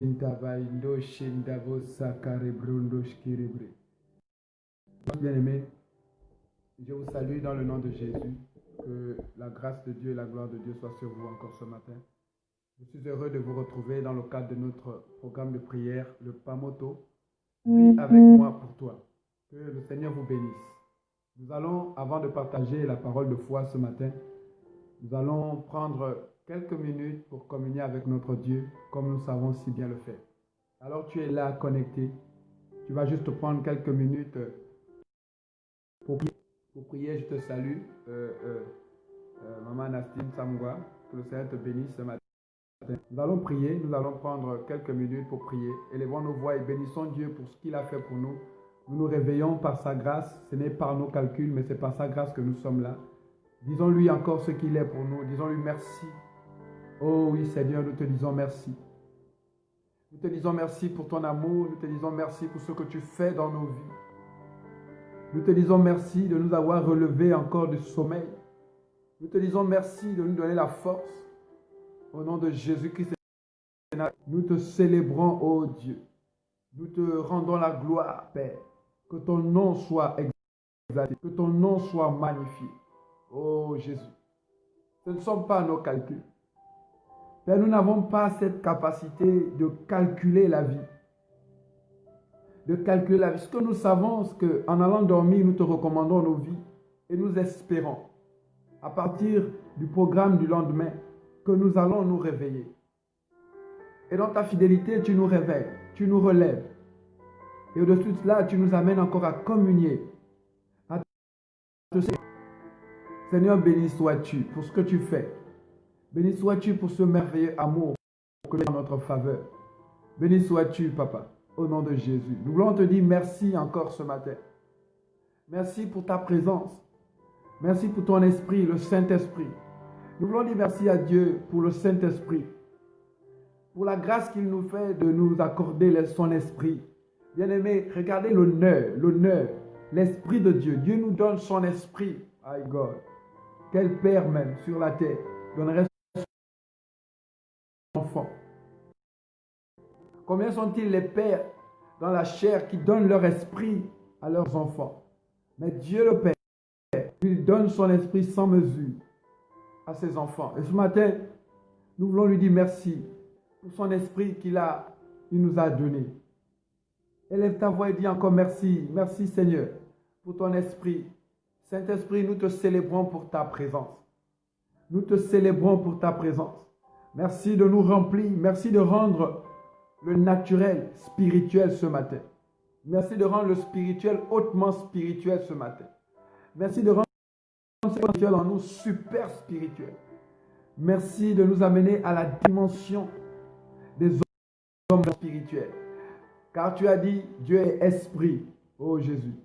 Bien-aimés, je vous salue dans le nom de Jésus. Que la grâce de Dieu et la gloire de Dieu soient sur vous encore ce matin. Je suis heureux de vous retrouver dans le cadre de notre programme de prière, le Pamoto. Prie avec moi pour toi. Que le Seigneur vous bénisse. Nous allons, avant de partager la parole de foi ce matin, nous allons prendre quelques minutes pour communier avec notre Dieu, comme nous savons si bien le faire. Alors tu es là connecté. Tu vas juste prendre quelques minutes pour prier. Je te salue, Maman Nastine Samwa, que le Seigneur te bénisse ce matin. Nous allons prier, nous allons prendre quelques minutes pour prier. Élevons nos voix et bénissons Dieu pour ce qu'il a fait pour nous. Nous nous réveillons par sa grâce, ce n'est par nos calculs, mais c'est par sa grâce que nous sommes là. Disons-lui encore ce qu'il est pour nous, disons-lui merci. Oh oui Seigneur, nous te disons merci. Nous te disons merci pour ton amour, nous te disons merci pour ce que tu fais dans nos vies. Nous te disons merci de nous avoir relevés encore du sommeil. Nous te disons merci de nous donner la force. Au nom de Jésus-Christ, nous te célébrons, ô Dieu. Nous te rendons la gloire, Père. Que ton nom soit exalté, que ton nom soit magnifié. Ô Jésus, ce ne sont pas nos calculs. Père, nous n'avons pas cette capacité de calculer la vie. De calculer la vie. Ce que nous savons, c'est qu'en allant dormir, nous te recommandons nos vies et nous espérons, à partir du programme du lendemain, que nous allons nous réveiller. Et dans ta fidélité, tu nous réveilles, tu nous relèves. Et au-dessus de cela, tu nous amènes encore à communier. Seigneur, béni sois-tu pour ce que tu fais. Béni sois-tu pour ce merveilleux amour que tu as en notre faveur. Béni sois-tu, Papa, au nom de Jésus. Nous voulons te dire merci encore ce matin. Merci pour ta présence. Merci pour ton esprit, le Saint-Esprit. Nous voulons dire merci à Dieu pour le Saint-Esprit, pour la grâce qu'il nous fait de nous accorder son esprit. Bien-aimés, regardez l'honneur, l'esprit de Dieu. Dieu nous donne son esprit. My God. Quel père même sur la terre donnerait son enfant? Combien sont-ils les pères dans la chair qui donnent leur esprit à leurs enfants? Mais Dieu le Père, il donne son esprit sans mesure à ses enfants. Et ce matin, nous voulons lui dire merci pour son esprit qu'il nous a donné. Élève ta voix et dis encore merci. Merci Seigneur pour ton esprit. Saint-Esprit, nous te célébrons pour ta présence. Nous te célébrons pour ta présence. Merci de nous remplir. Merci de rendre le naturel spirituel ce matin. Merci de rendre le spirituel hautement spirituel ce matin. Merci de rendre le spirituel en nous super spirituel. Merci de nous amener à la dimension des hommes spirituels. Car tu as dit, Dieu est esprit, ô Jésus.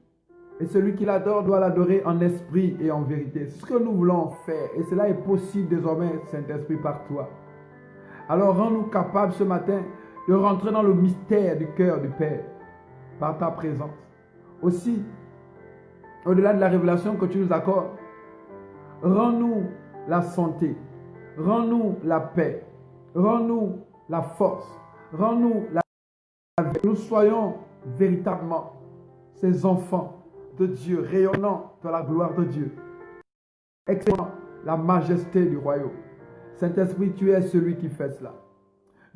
Et celui qui l'adore doit l'adorer en esprit et en vérité. C'est ce que nous voulons faire. Et cela est possible désormais, Saint-Esprit, par toi. Alors rends-nous capables ce matin de rentrer dans le mystère du cœur du Père par ta présence. Aussi, au-delà de la révélation que tu nous accordes, rends-nous la santé, rends-nous la paix, rends-nous la force, rends-nous la vie. Nous soyons véritablement ces enfants de Dieu, rayonnant de la gloire de Dieu, exprimant la majesté du royaume. Saint-Esprit, tu es celui qui fait cela.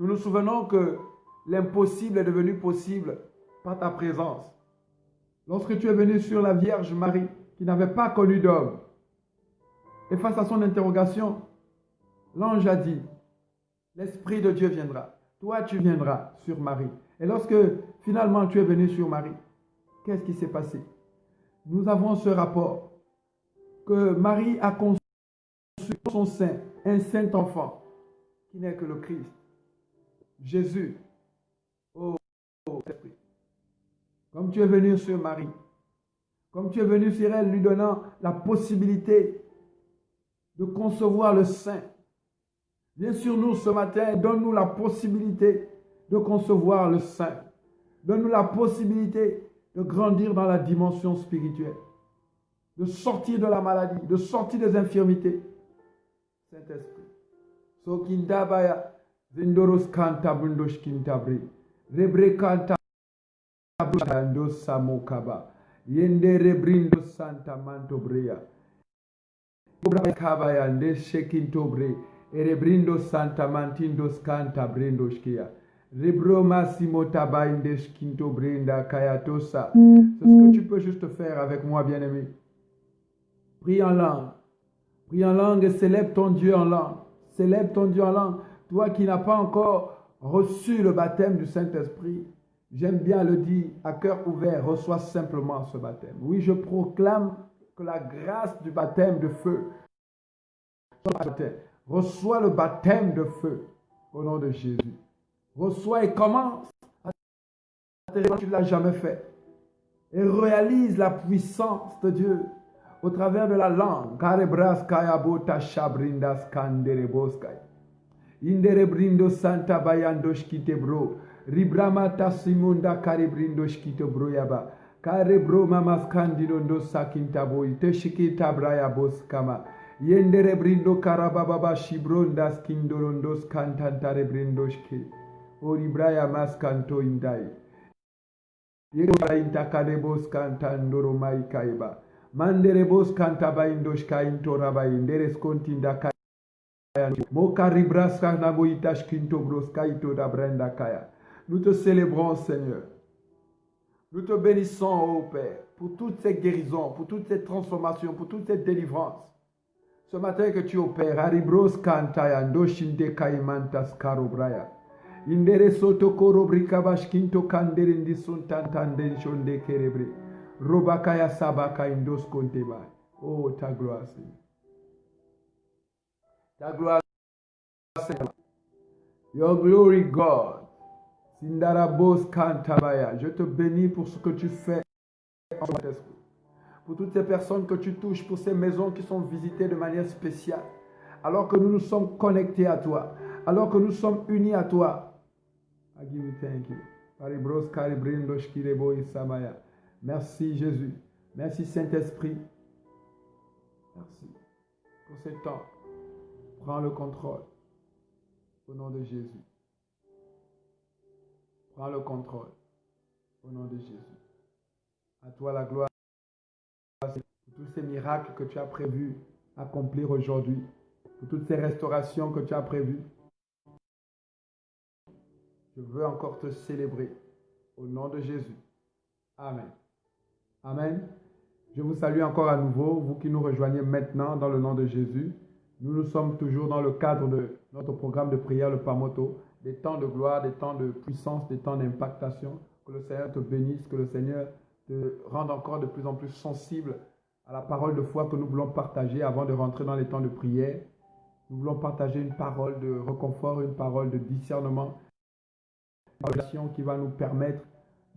Nous nous souvenons que l'impossible est devenu possible par ta présence. Lorsque tu es venu sur la Vierge Marie, qui n'avait pas connu d'homme, et face à son interrogation, l'ange a dit, l'Esprit de Dieu viendra. Toi, tu viendras sur Marie. Et lorsque finalement tu es venu sur Marie, qu'est-ce qui s'est passé? Nous avons ce rapport que Marie a conçu dans son sein un saint enfant qui n'est que le Christ. Jésus, oh Esprit, comme tu es venu sur Marie, comme tu es venu sur elle, lui donnant la possibilité de concevoir le Saint. Viens sur nous ce matin, donne-nous la possibilité de concevoir le Saint. Donne-nous la possibilité de grandir dans la dimension spirituelle, de sortir de la maladie, de sortir des infirmités. Saint-Esprit, Sokindabaya, Zindoros kanta bundosh kintabri. Rebre kanta bundos samokaba. Yende rebrindo santa mantobrea. Kaba yande shekintobre. Erebrindo santa mantindos kanta brendoshkia. Rebro massimo tabaindesh kinto brenda kayatosa. C'est ce que tu peux juste faire avec moi, bien-aimé. Prie en langue. Prie en langue et célèbre ton Dieu en langue. Célèbre ton Dieu en langue. Toi qui n'as pas encore reçu le baptême du Saint-Esprit, j'aime bien le dire à cœur ouvert, reçois simplement ce baptême. Oui, je proclame que la grâce du baptême de feu, reçois le baptême de feu au nom de Jésus. Reçois et commence à te révéler, tu ne l'as jamais fait. Et réalise la puissance de Dieu au travers de la langue. Karebras kayabota shabrindas kandereboskai. Inderebrindo santa bayandosh kitebro. Ribramata simunda karebrindosh kitebro yaba. Karebro mamas kandidondo sakintabo. Iteshikita braya boskama. Yenderebrindo karababa shibrondas kindorondos kantantarebrindoshke. Oribraya maskanto indai. Yera intakadebos kantandoro maikaiba. Manderebos kantaba indoshka intoraba inderes kontinda kaya. Moka ribraska naboitash kinto broska ito da brenda kaya. Nous te célébrons, Seigneur. Nous te bénissons, ô Père, pour toutes ces guérisons, pour toutes ces transformations, pour toutes ces délivrances. Ce matin que tu opères, Aribros kantaya ndoshinde kaimantas karobraya. Indere soto korobrika bashkinto kanderindi suntantande shonde kerebre. Robakaya sabaka indos konteba. Oh, ta gloire, Seigneur. Ta gloire, Seigneur. Your glory, God. Sindarabos kantabaya. Je te bénis pour ce que tu fais en ton esprit. Pour toutes ces personnes que tu touches, pour ces maisons qui sont visitées de manière spéciale. Alors que nous nous sommes connectés à toi. Alors que nous sommes unis à toi. I give you thank you. Merci Jésus. Merci Saint-Esprit. Merci pour ce temps. Prends le contrôle. Au nom de Jésus. Prends le contrôle. Au nom de Jésus. À toi la gloire. Pour tous ces miracles que tu as prévu accomplir aujourd'hui. Pour toutes ces restaurations que tu as prévues. Je veux encore te célébrer au nom de Jésus. Amen. Amen. Je vous salue encore à nouveau, vous qui nous rejoignez maintenant dans le nom de Jésus. Nous sommes toujours dans le cadre de notre programme de prière, le Pamoto, des temps de gloire, des temps de puissance, des temps d'impactation. Que le Seigneur te bénisse, que le Seigneur te rende encore de plus en plus sensible à la parole de foi que nous voulons partager avant de rentrer dans les temps de prière. Nous voulons partager une parole de réconfort, une parole de discernement, qui va nous permettre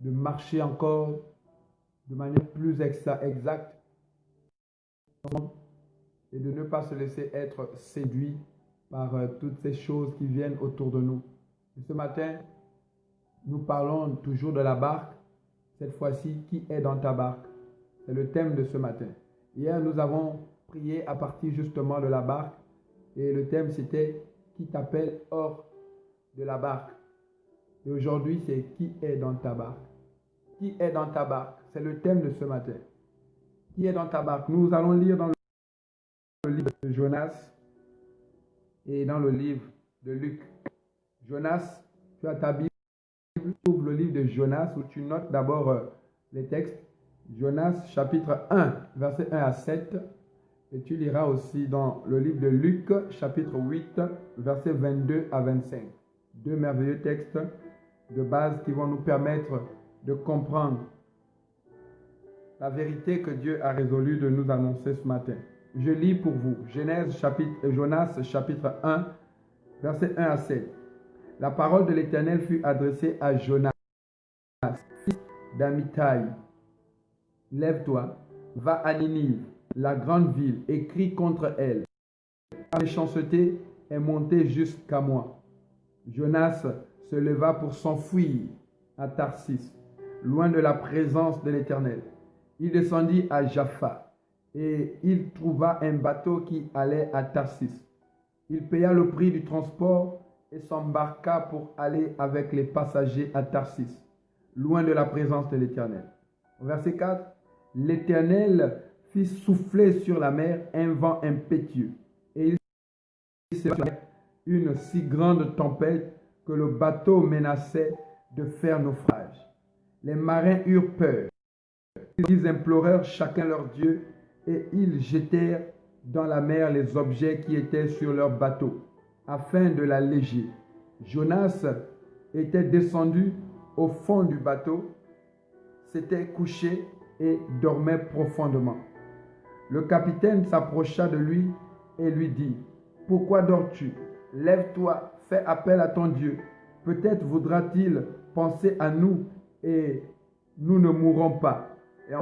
de marcher encore de manière plus exacte et de ne pas se laisser être séduit par toutes ces choses qui viennent autour de nous. Et ce matin, nous parlons toujours de la barque. Cette fois-ci, qui est dans ta barque? C'est le thème de ce matin. Hier, nous avons prié à partir justement de la barque et le thème c'était « Qui t'appelle hors de la barque ?» Et aujourd'hui, c'est « Qui est dans ta barque ?» Qui est dans ta barque? C'est le thème de ce matin. Qui est dans ta barque? Nous allons lire dans le livre de Jonas et dans le livre de Luc. Jonas, tu as ta Bible, ouvre le livre de Jonas où tu notes d'abord les textes. Jonas chapitre 1, verset 1 à 7. Et tu liras aussi dans le livre de Luc chapitre 8, verset 22 à 25. Deux merveilleux textes de base qui vont nous permettre de comprendre la vérité que Dieu a résolu de nous annoncer ce matin. Je lis pour vous Jonas chapitre 1, verset 1 à 7. La parole de l'Éternel fut adressée à Jonas, fils d'Amittai. Lève-toi, va à Ninive, la grande ville, et crie contre elle. La méchanceté est montée jusqu'à moi. Jonas se leva pour s'enfuir à Tarsis, loin de la présence de l'Éternel. Il descendit à Jaffa et il trouva un bateau qui allait à Tarsis. Il paya le prix du transport et s'embarqua pour aller avec les passagers à Tarsis, loin de la présence de l'Éternel. Verset 4, l'Éternel fit souffler sur la mer un vent impétueux, et il se fit une si grande tempête que le bateau menaçait de faire naufrage. Les marins eurent peur. Ils implorèrent chacun leur Dieu, et ils jetèrent dans la mer les objets qui étaient sur leur bateau, afin de l'alléger. Jonas était descendu au fond du bateau, s'était couché et dormait profondément. Le capitaine s'approcha de lui et lui dit, « Pourquoi dors-tu? Lève-toi, fais appel à ton Dieu. Peut-être voudra-t-il penser à nous et nous ne mourrons pas. » Et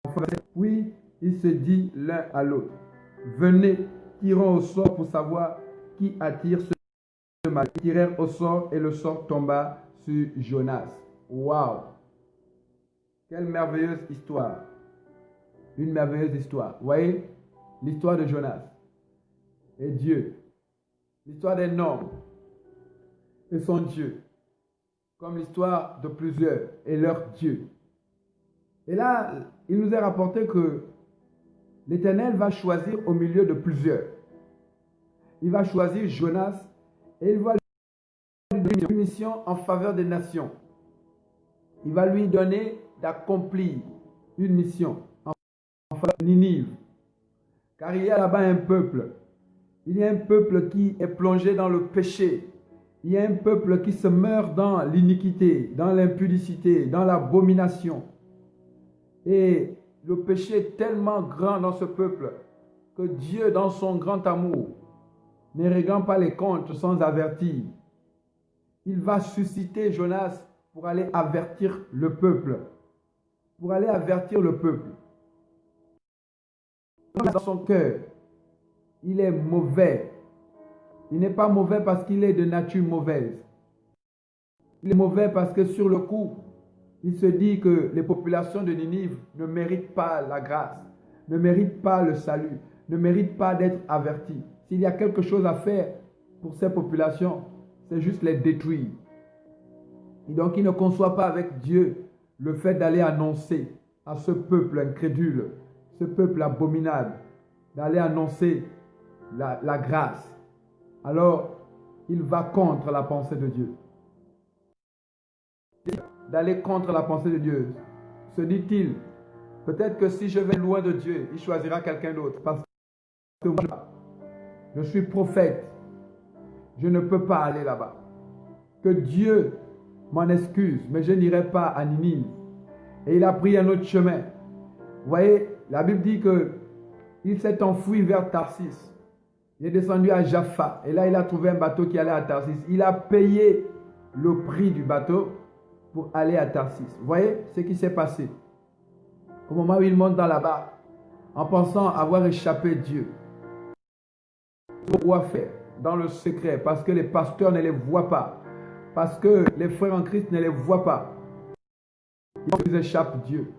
enfin, puis il se dit l'un à l'autre, « Venez, tirons au sort pour savoir qui attire ce mal. » Ils tirèrent au sort et le sort tomba sur Jonas. Waouh! Quelle merveilleuse histoire! Une merveilleuse histoire. Vous voyez, l'histoire de Jonas et Dieu. L'histoire d'un homme et son Dieu. Comme l'histoire de plusieurs et leur Dieu. Et là, il nous est rapporté que l'Éternel va choisir au milieu de plusieurs. Il va choisir Jonas et il va lui donner une mission en faveur des nations. Il va lui donner d'accomplir une mission en faveur de Ninive. Car il y a là-bas un peuple. Il y a un peuple qui est plongé dans le péché. Il y a un peuple qui se meurt dans l'iniquité, dans l'impudicité, dans l'abomination. Et le péché est tellement grand dans ce peuple que Dieu, dans son grand amour, ne règle pas les comptes sans avertir. Il va susciter Jonas pour aller avertir le peuple. Pour aller avertir le peuple. Dans son cœur, il est mauvais. Il n'est pas mauvais parce qu'il est de nature mauvaise. Il est mauvais parce que sur le coup, il se dit que les populations de Ninive ne méritent pas la grâce, ne méritent pas le salut, ne méritent pas d'être avertis. S'il y a quelque chose à faire pour ces populations, c'est juste les détruire. Et donc il ne conçoit pas avec Dieu le fait d'aller annoncer à ce peuple incrédule, ce peuple abominable, d'aller annoncer la grâce. Alors, il va contre la pensée de Dieu. D'aller contre la pensée de Dieu. Se dit-il, peut-être que si je vais loin de Dieu, il choisira quelqu'un d'autre. Parce que moi, je suis prophète. Je ne peux pas aller là-bas. Que Dieu m'en excuse, mais je n'irai pas à Ninive. Et il a pris un autre chemin. Vous voyez, la Bible dit qu'il s'est enfui vers Tarsis. Il est descendu à Jaffa. Et là, il a trouvé un bateau qui allait à Tarsis. Il a payé le prix du bateau pour aller à Tarsis. Vous voyez ce qui s'est passé. Au moment où il monte dans la barque, en pensant avoir échappé Dieu. Pourquoi faire dans le secret? Parce que les pasteurs ne les voient pas. Parce que les frères en Christ ne les voient pas. Ils échappent Dieu.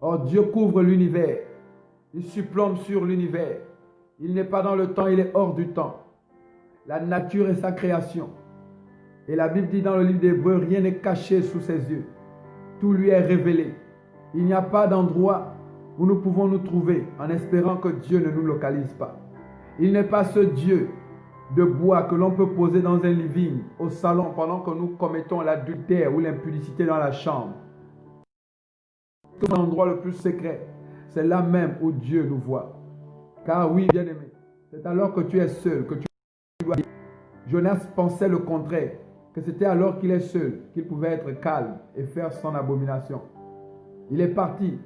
Or, Dieu couvre l'univers. Il surplombe sur l'univers. Il n'est pas dans le temps, il est hors du temps. La nature est sa création. Et la Bible dit dans le livre d'Hébreux, rien n'est caché sous ses yeux. Tout lui est révélé. Il n'y a pas d'endroit où nous pouvons nous trouver en espérant que Dieu ne nous localise pas. Il n'est pas ce Dieu de bois que l'on peut poser dans un living, au salon, pendant que nous commettons l'adultère ou l'impudicité dans la chambre. L'endroit le plus secret, c'est là même où Dieu nous voit. Car oui, bien-aimé, c'est alors que tu es seul, que tu dois dire. Jonas pensait le contraire, que c'était alors qu'il est seul, qu'il pouvait être calme et faire son abomination. Il est parti.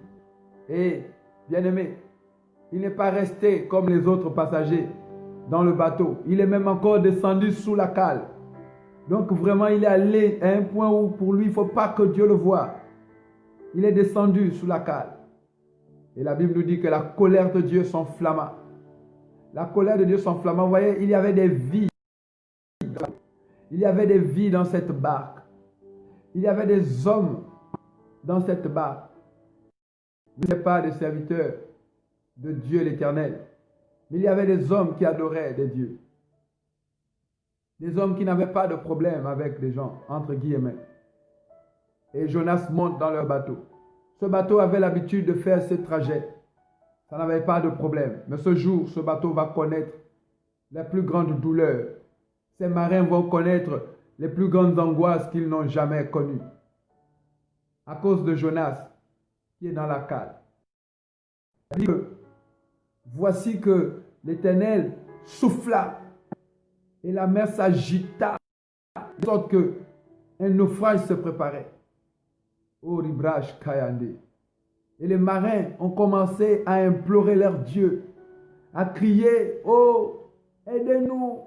Et, bien-aimé, il n'est pas resté comme les autres passagers dans le bateau. Il est même encore descendu sous la cale. Donc vraiment, il est allé à un point où pour lui, il ne faut pas que Dieu le voie. Il est descendu sous la cale. Et la Bible nous dit que la colère de Dieu s'enflamma. La colère de Dieu s'enflamma. Vous voyez, il y avait des vies. Il y avait des vies dans cette barque. Il y avait des hommes dans cette barque. Ce n'étaient pas des serviteurs de Dieu l'Éternel. Mais il y avait des hommes qui adoraient des dieux. Des hommes qui n'avaient pas de problème avec les gens, entre guillemets. Et Jonas monte dans leur bateau. Ce bateau avait l'habitude de faire ce trajet. Ça n'avait pas de problème. Mais ce jour, ce bateau va connaître les plus grandes douleurs. Ces marins vont connaître les plus grandes angoisses qu'ils n'ont jamais connues. À cause de Jonas, qui est dans la cale. Voici que l'Éternel souffla et la mer s'agita, de sorte qu'un naufrage se préparait. Oh, Ribraj Kayande. Et les marins ont commencé à implorer leur Dieu, à crier, oh, aidez-nous.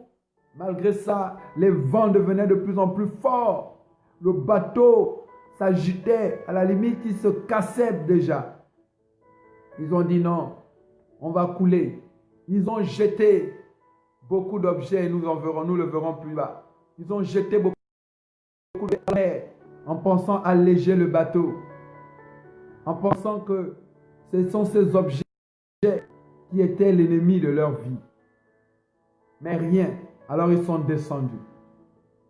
Malgré ça, les vents devenaient de plus en plus forts. Le bateau s'agitait, à la limite, il se cassait déjà. Ils ont dit non, on va couler. Ils ont jeté beaucoup d'objets et nous le verrons plus bas. Ils ont jeté beaucoup de mer en pensant alléger le bateau, en pensant que ce sont ces objets qui étaient l'ennemi de leur vie. Mais rien. Alors ils sont descendus.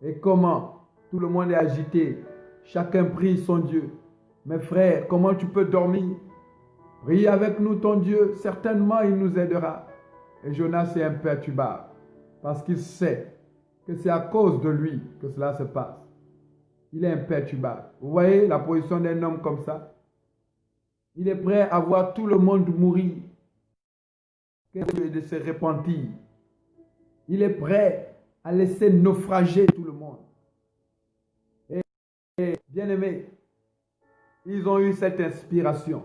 Et comment? Tout le monde est agité. Chacun prie son Dieu. Mes frères, comment tu peux dormir? Prie avec nous ton Dieu. Certainement il nous aidera. Et Jonas est imperturbable. Parce qu'il sait que c'est à cause de lui que cela se passe. Il est imperturbable. Vous voyez la position d'un homme comme ça? Il est prêt à voir tout le monde mourir et de se repentir. Il est prêt à laisser naufrager tout le monde. Et bien aimé, ils ont eu cette inspiration.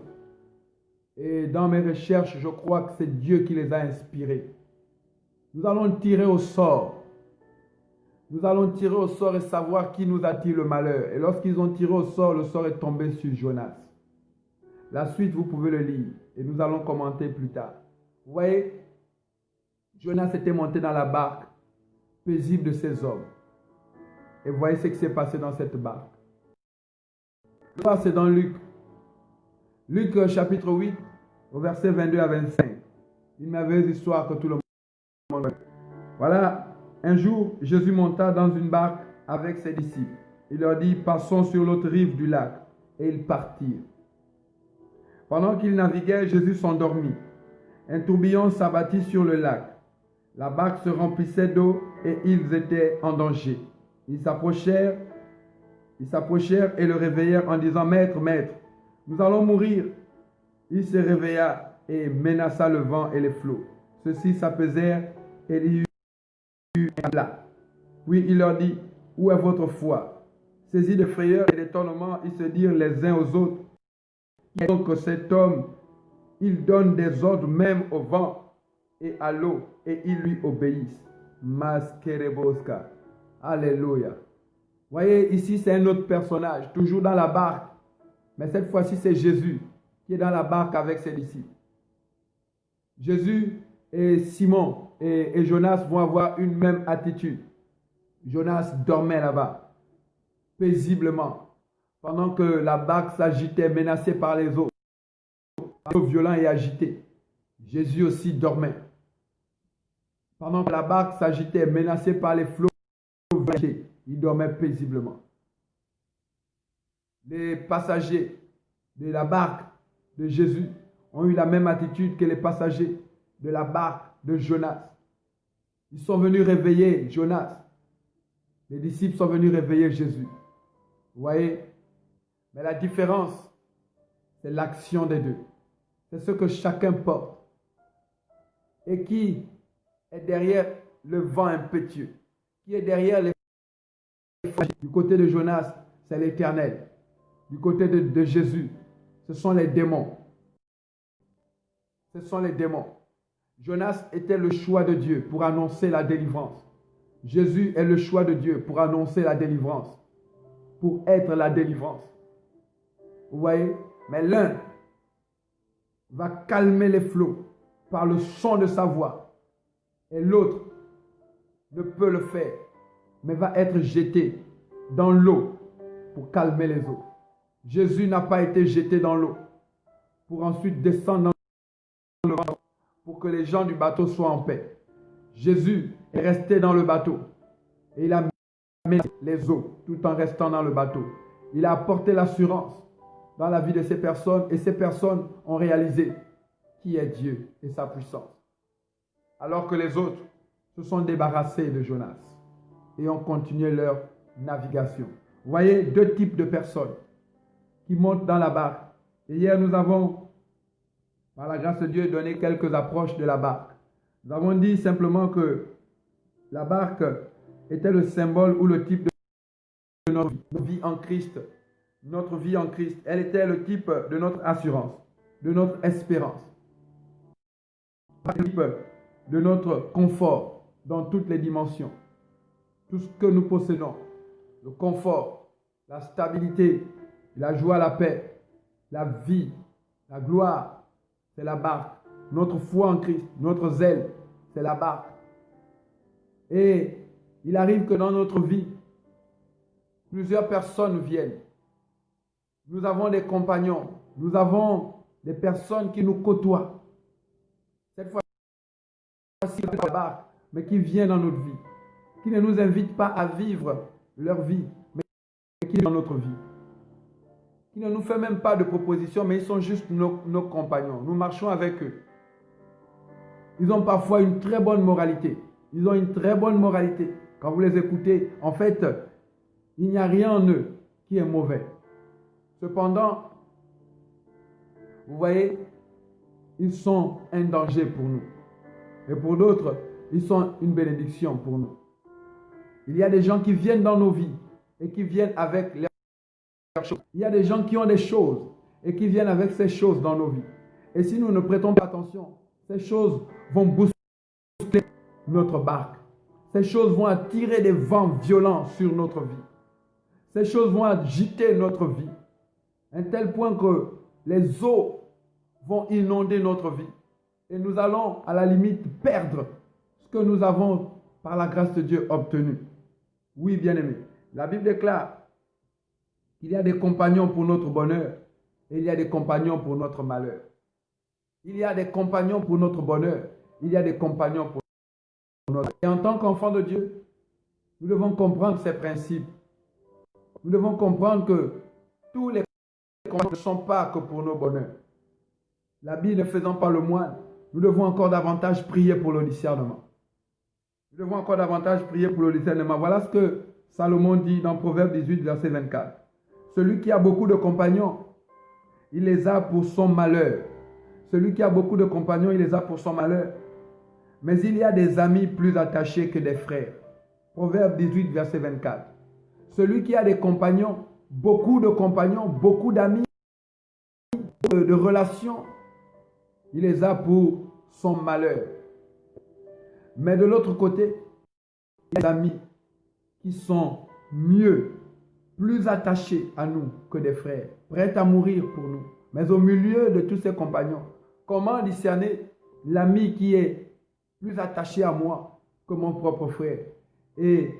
Et dans mes recherches, je crois que c'est Dieu qui les a inspirés. Nous allons tirer au sort. Nous allons tirer au sort et savoir qui nous attire le malheur. Et lorsqu'ils ont tiré au sort, le sort est tombé sur Jonas. La suite, vous pouvez le lire. Et nous allons commenter plus tard. Vous voyez, Jonas était monté dans la barque paisible de ses hommes. Et voyez ce qui s'est passé dans cette barque. C'est dans Luc. Luc chapitre 8, au verset 22 à 25. Une merveilleuse histoire que tout le monde connaît. Voilà, un jour, Jésus monta dans une barque avec ses disciples. Il leur dit, passons sur l'autre rive du lac. Et ils partirent. Pendant qu'ils naviguaient, Jésus s'endormit. Un tourbillon s'abattit sur le lac. La barque se remplissait d'eau et ils étaient en danger. Ils s'approchèrent et le réveillèrent en disant, Maître, Maître, nous allons mourir. Il se réveilla et menaça le vent et les flots. Ceux-ci s'apaisèrent et il y eut un plat. Puis il leur dit, où est votre foi? Saisis de frayeur et d'étonnement, ils se dirent les uns aux autres, qui est donc cet homme? Il donne des ordres même au vent et à l'eau, et ils lui obéissent. Maskereboska. Alléluia. Voyez, ici c'est un autre personnage, toujours dans la barque. Mais cette fois-ci, c'est Jésus qui est dans la barque avec ses disciples. Jésus et Simon et Jonas vont avoir une même attitude. Jonas dormait là-bas, paisiblement, pendant que la barque s'agitait, menacée par les eaux, violents et agités. Jésus aussi dormait. Pendant que la barque s'agitait, menacée par les flots, il dormait paisiblement. Les passagers de la barque de Jésus ont eu la même attitude que les passagers de la barque de Jonas. Ils sont venus réveiller Jonas. Les disciples sont venus réveiller Jésus. Vous voyez? Mais la différence, c'est l'action des deux. C'est ce que chacun porte. Et qui est derrière le vent impétueux? Qui est derrière les... Du côté de Jonas, c'est l'Éternel. Du côté de Jésus, ce sont les démons. Ce sont les démons. Jonas était le choix de Dieu pour annoncer la délivrance. Jésus est le choix de Dieu pour annoncer la délivrance. Pour être la délivrance. Vous voyez? Mais l'un va calmer les flots par le son de sa voix. Et l'autre ne peut le faire, mais va être jeté dans l'eau pour calmer les eaux. Jésus n'a pas été jeté dans l'eau pour ensuite descendre dans le bateau pour que les gens du bateau soient en paix. Jésus est resté dans le bateau et il a menacé les eaux tout en restant dans le bateau. Il a apporté l'assurance dans la vie de ces personnes et ces personnes ont réalisé qui est Dieu et sa puissance. Alors que les autres se sont débarrassés de Jonas et ont continué leur navigation. Vous voyez deux types de personnes qui montent dans la barque. Et hier, nous avons, par la grâce de Dieu, donné quelques approches de la barque. Nous avons dit simplement que la barque était le symbole ou le type de notre vie en Christ. Notre vie en Christ, elle était le type de notre assurance, de notre espérance, le type de notre confort dans toutes les dimensions. Tout ce que nous possédons, le confort, la stabilité, la joie, la paix, la vie, la gloire, c'est la barque. Notre foi en Christ, notre zèle, c'est la barque. Et il arrive que dans notre vie, plusieurs personnes viennent. Nous avons des compagnons, nous avons des personnes qui nous côtoient. Cette fois-ci, la barque, mais qui viennent dans notre vie, qui ne nous invitent pas à vivre leur vie, mais qui sont dans notre vie. Qui ne nous fait même pas de propositions, mais ils sont juste nos compagnons. Nous marchons avec eux. Ils ont parfois une très bonne moralité. Ils ont une très bonne moralité. Quand vous les écoutez, en fait, il n'y a rien en eux qui est mauvais. Cependant, vous voyez, ils sont un danger pour nous. Et pour d'autres, ils sont une bénédiction pour nous. Il y a des gens qui viennent dans nos vies et qui viennent avec leurs choses. Il y a des gens qui ont des choses et qui viennent avec ces choses dans nos vies. Et si nous ne prêtons pas attention, ces choses vont bousculer notre barque. Ces choses vont attirer des vents violents sur notre vie. Ces choses vont agiter notre vie. À un tel point que les eaux vont inonder notre vie. Et nous allons à la limite perdre ce que nous avons par la grâce de Dieu obtenu. Oui, bien-aimés, la Bible déclare qu'il y a des compagnons pour notre bonheur et il y a des compagnons pour notre malheur. Il y a des compagnons pour notre bonheur, il y a des compagnons pour notre... Et en tant qu'enfants de Dieu, nous devons comprendre ces principes. Nous devons comprendre que tous les compagnons ne sont pas que pour nos bonheurs. L'habit ne faisant pas le moine, nous devons encore davantage prier pour le discernement. Nous devons encore davantage prier pour le discernement. Voilà ce que Salomon dit dans Proverbe 18, verset 24. Celui qui a beaucoup de compagnons, il les a pour son malheur. Celui qui a beaucoup de compagnons, il les a pour son malheur. Mais il y a des amis plus attachés que des frères. Proverbe 18, verset 24. Celui qui a des compagnons, beaucoup d'amis, de relations, il les a pour son malheur. Mais de l'autre côté, il y a des amis qui sont mieux, plus attachés à nous que des frères, prêts à mourir pour nous. Mais au milieu de tous ces compagnons, comment discerner l'ami qui est plus attaché à moi que mon propre frère et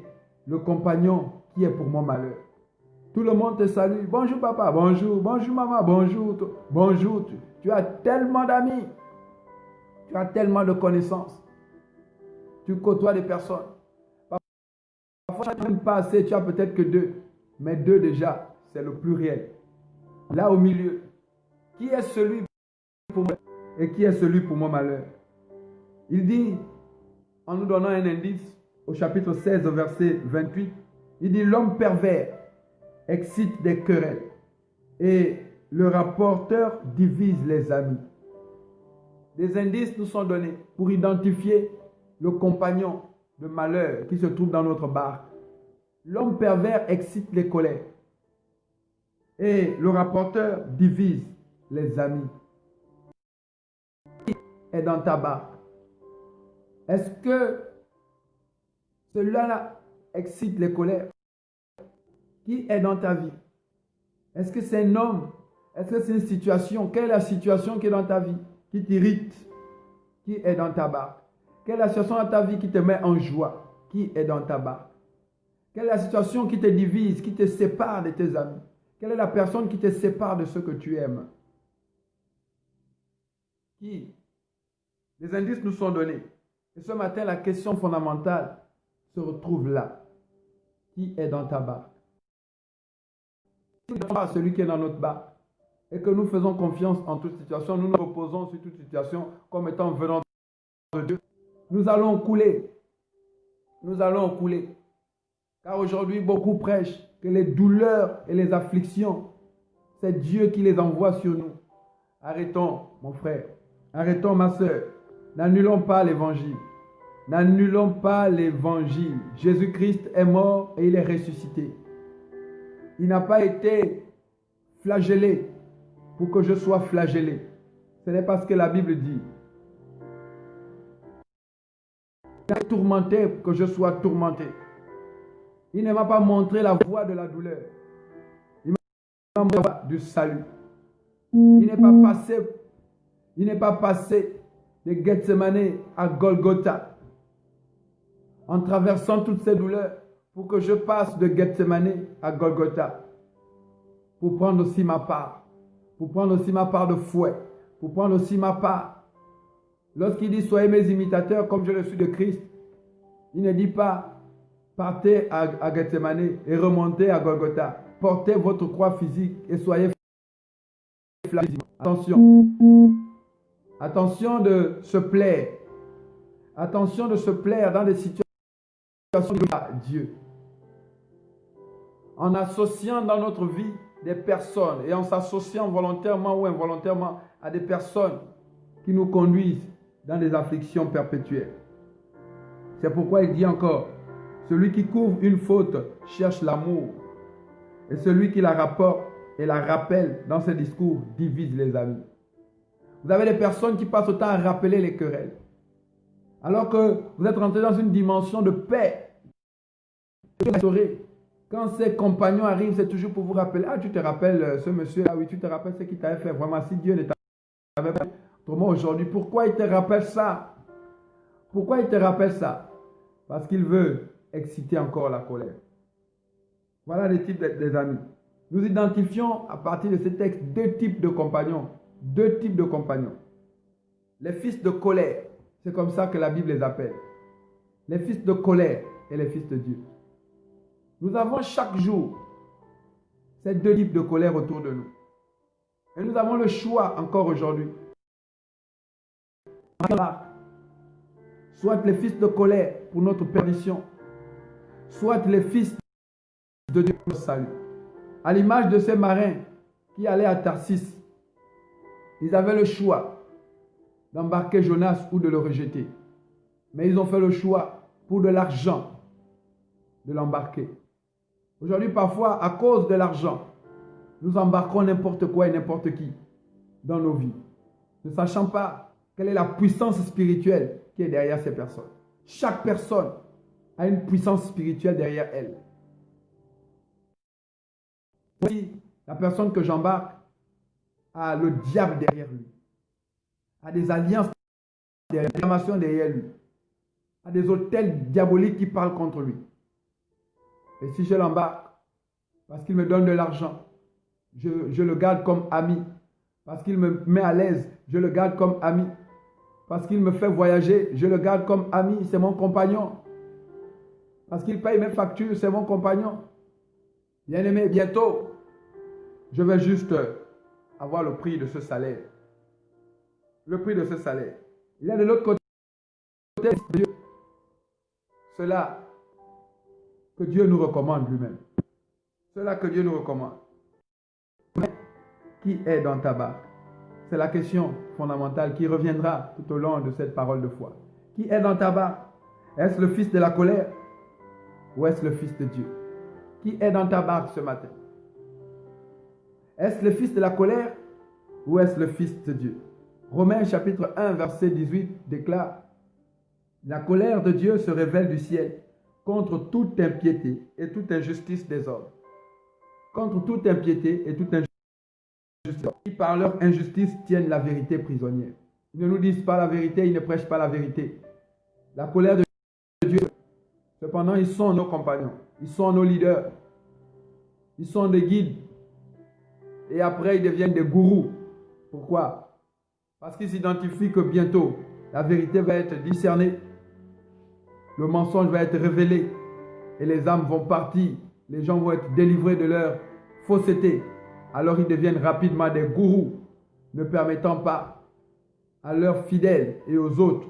le compagnon qui est pour mon malheur? Tout le monde te salue. Bonjour papa, bonjour, bonjour maman, bonjour, bonjour. Tu as tellement d'amis, tu as tellement de connaissances. Tu côtoies des personnes. Parfois, tu n'as même pas assez, tu as peut-être que deux. Mais deux déjà, c'est le pluriel. Là au milieu, qui est celui pour moi et qui est celui pour mon malheur? Il dit, en nous donnant un indice, au chapitre 16, verset 28, il dit, l'homme pervers excite des querelles et le rapporteur divise les amis. Des indices nous sont donnés pour identifier le compagnon de malheur qui se trouve dans notre barque. L'homme pervers excite les colères et le rapporteur divise les amis. Qui est dans ta barque? Est-ce que celui-là excite les colères? Qui est dans ta vie? Est-ce que c'est un homme? Est-ce que c'est une situation? Quelle est la situation qui est dans ta vie, qui t'irrite? Qui est dans ta barque? Quelle est la situation dans ta vie qui te met en joie? Qui est dans ta barque? Quelle est la situation qui te divise, qui te sépare de tes amis? Quelle est la personne qui te sépare de ceux que tu aimes? Qui? Les indices nous sont donnés. Et ce matin, la question fondamentale se retrouve là. qui est dans ta barque. Si nous ne pas celui qui est dans notre barque et que nous faisons confiance en toute situation, nous nous reposons sur toute situation comme étant venant de Dieu, nous allons couler. Nous allons couler. Car aujourd'hui, beaucoup prêchent que les douleurs et les afflictions, c'est Dieu qui les envoie sur nous. Arrêtons, mon frère. Arrêtons, ma soeur. N'annulons pas l'évangile. N'annulons pas l'évangile. Jésus-Christ est mort et il est ressuscité. Il n'a pas été flagellé pour que je sois flagellé. Ce n'est pas ce que la Bible dit. Il est tourmenté pour que je sois tourmenté. Il ne m'a pas montré la voie de la douleur. Il m'a montré la voie du salut. Il n'est pas passé de Gethsemane à Golgotha en traversant toutes ces douleurs pour que je passe de Gethsemane à Golgotha pour prendre aussi ma part, pour prendre aussi ma part de fouet, pour prendre aussi ma part. Lorsqu'il dit soyez mes imitateurs comme je le suis de Christ, il ne dit pas partez à Gethsemane et remontez à Golgotha. Portez votre croix physique et soyez physiquement. Attention. Attention de se plaire. Attention de se plaire dans des situations de Dieu. En associant dans notre vie des personnes et en s'associant volontairement ou involontairement à des personnes qui nous conduisent dans des afflictions perpétuelles. C'est pourquoi il dit encore, celui qui couvre une faute cherche l'amour et celui qui la rapporte et la rappelle dans ses discours divise les amis. Vous avez des personnes qui passent autant à rappeler les querelles. Alors que vous êtes rentré dans une dimension de paix. Quand ces compagnons arrivent, c'est toujours pour vous rappeler. Ah, tu te rappelles ce monsieur. Ah oui, tu te rappelles ce qu'il t'avait fait. Vraiment, si Dieu ne t'avait pas. Autrement aujourd'hui, pourquoi il te rappelle ça? Pourquoi il te rappelle ça? Parce qu'il veut exciter encore la colère. Voilà les types des amis. Nous identifions à partir de ce texte deux types de compagnons. Deux types de compagnons. Les fils de colère, c'est comme ça que la Bible les appelle. Les fils de colère et les fils de Dieu. Nous avons chaque jour ces deux types de colère autour de nous. Et nous avons le choix encore aujourd'hui. Soit les fils de colère pour notre perdition, soit les fils de Dieu pour le salut. À l'image de ces marins qui allaient à Tarsis, ils avaient le choix d'embarquer Jonas ou de le rejeter. Mais ils ont fait le choix pour de l'argent de l'embarquer. Aujourd'hui, parfois, à cause de l'argent, nous embarquons n'importe quoi et n'importe qui dans nos vies, ne sachant pas quelle est la puissance spirituelle qui est derrière ces personnes. Chaque personne a une puissance spirituelle derrière elle. Si la personne que j'embarque a le diable derrière lui, a des alliances derrière, des informations derrière lui, a des hôtels diaboliques qui parlent contre lui. Et si je l'embarque, parce qu'il me donne de l'argent, je le garde comme ami. Parce qu'il me met à l'aise, je le garde comme ami. Parce qu'il me fait voyager, je le garde comme ami, c'est mon compagnon. Parce qu'il paye mes factures, c'est mon compagnon. Bien-aimé, bientôt, je vais juste avoir le prix de ce salaire. Le prix de ce salaire. Il y a de l'autre côté Dieu. Cela que Dieu nous recommande lui-même. Cela que Dieu nous recommande. Mais qui est dans ta barque? C'est la question fondamentale qui reviendra tout au long de cette parole de foi. Qui est dans ta barque? Est-ce le fils de la colère ou est-ce le fils de Dieu? Qui est dans ta barque ce matin? Est-ce le fils de la colère ou est-ce le fils de Dieu? Romains chapitre 1 verset 18 déclare: la colère de Dieu se révèle du ciel contre toute impiété et toute injustice des hommes. Contre toute impiété et toute injustice. Qui par leur injustice tiennent la vérité prisonnière. Ils ne nous disent pas la vérité, ils ne prêchent pas la vérité. La colère de Dieu, cependant, ils sont nos compagnons, ils sont nos leaders, ils sont des guides. Et après, ils deviennent des gourous. Pourquoi? Parce qu'ils s'identifient que bientôt, la vérité va être discernée, le mensonge va être révélé, et les âmes vont partir. Les gens vont être délivrés de leur fausseté. Alors ils deviennent rapidement des gourous, ne permettant pas à leurs fidèles et aux autres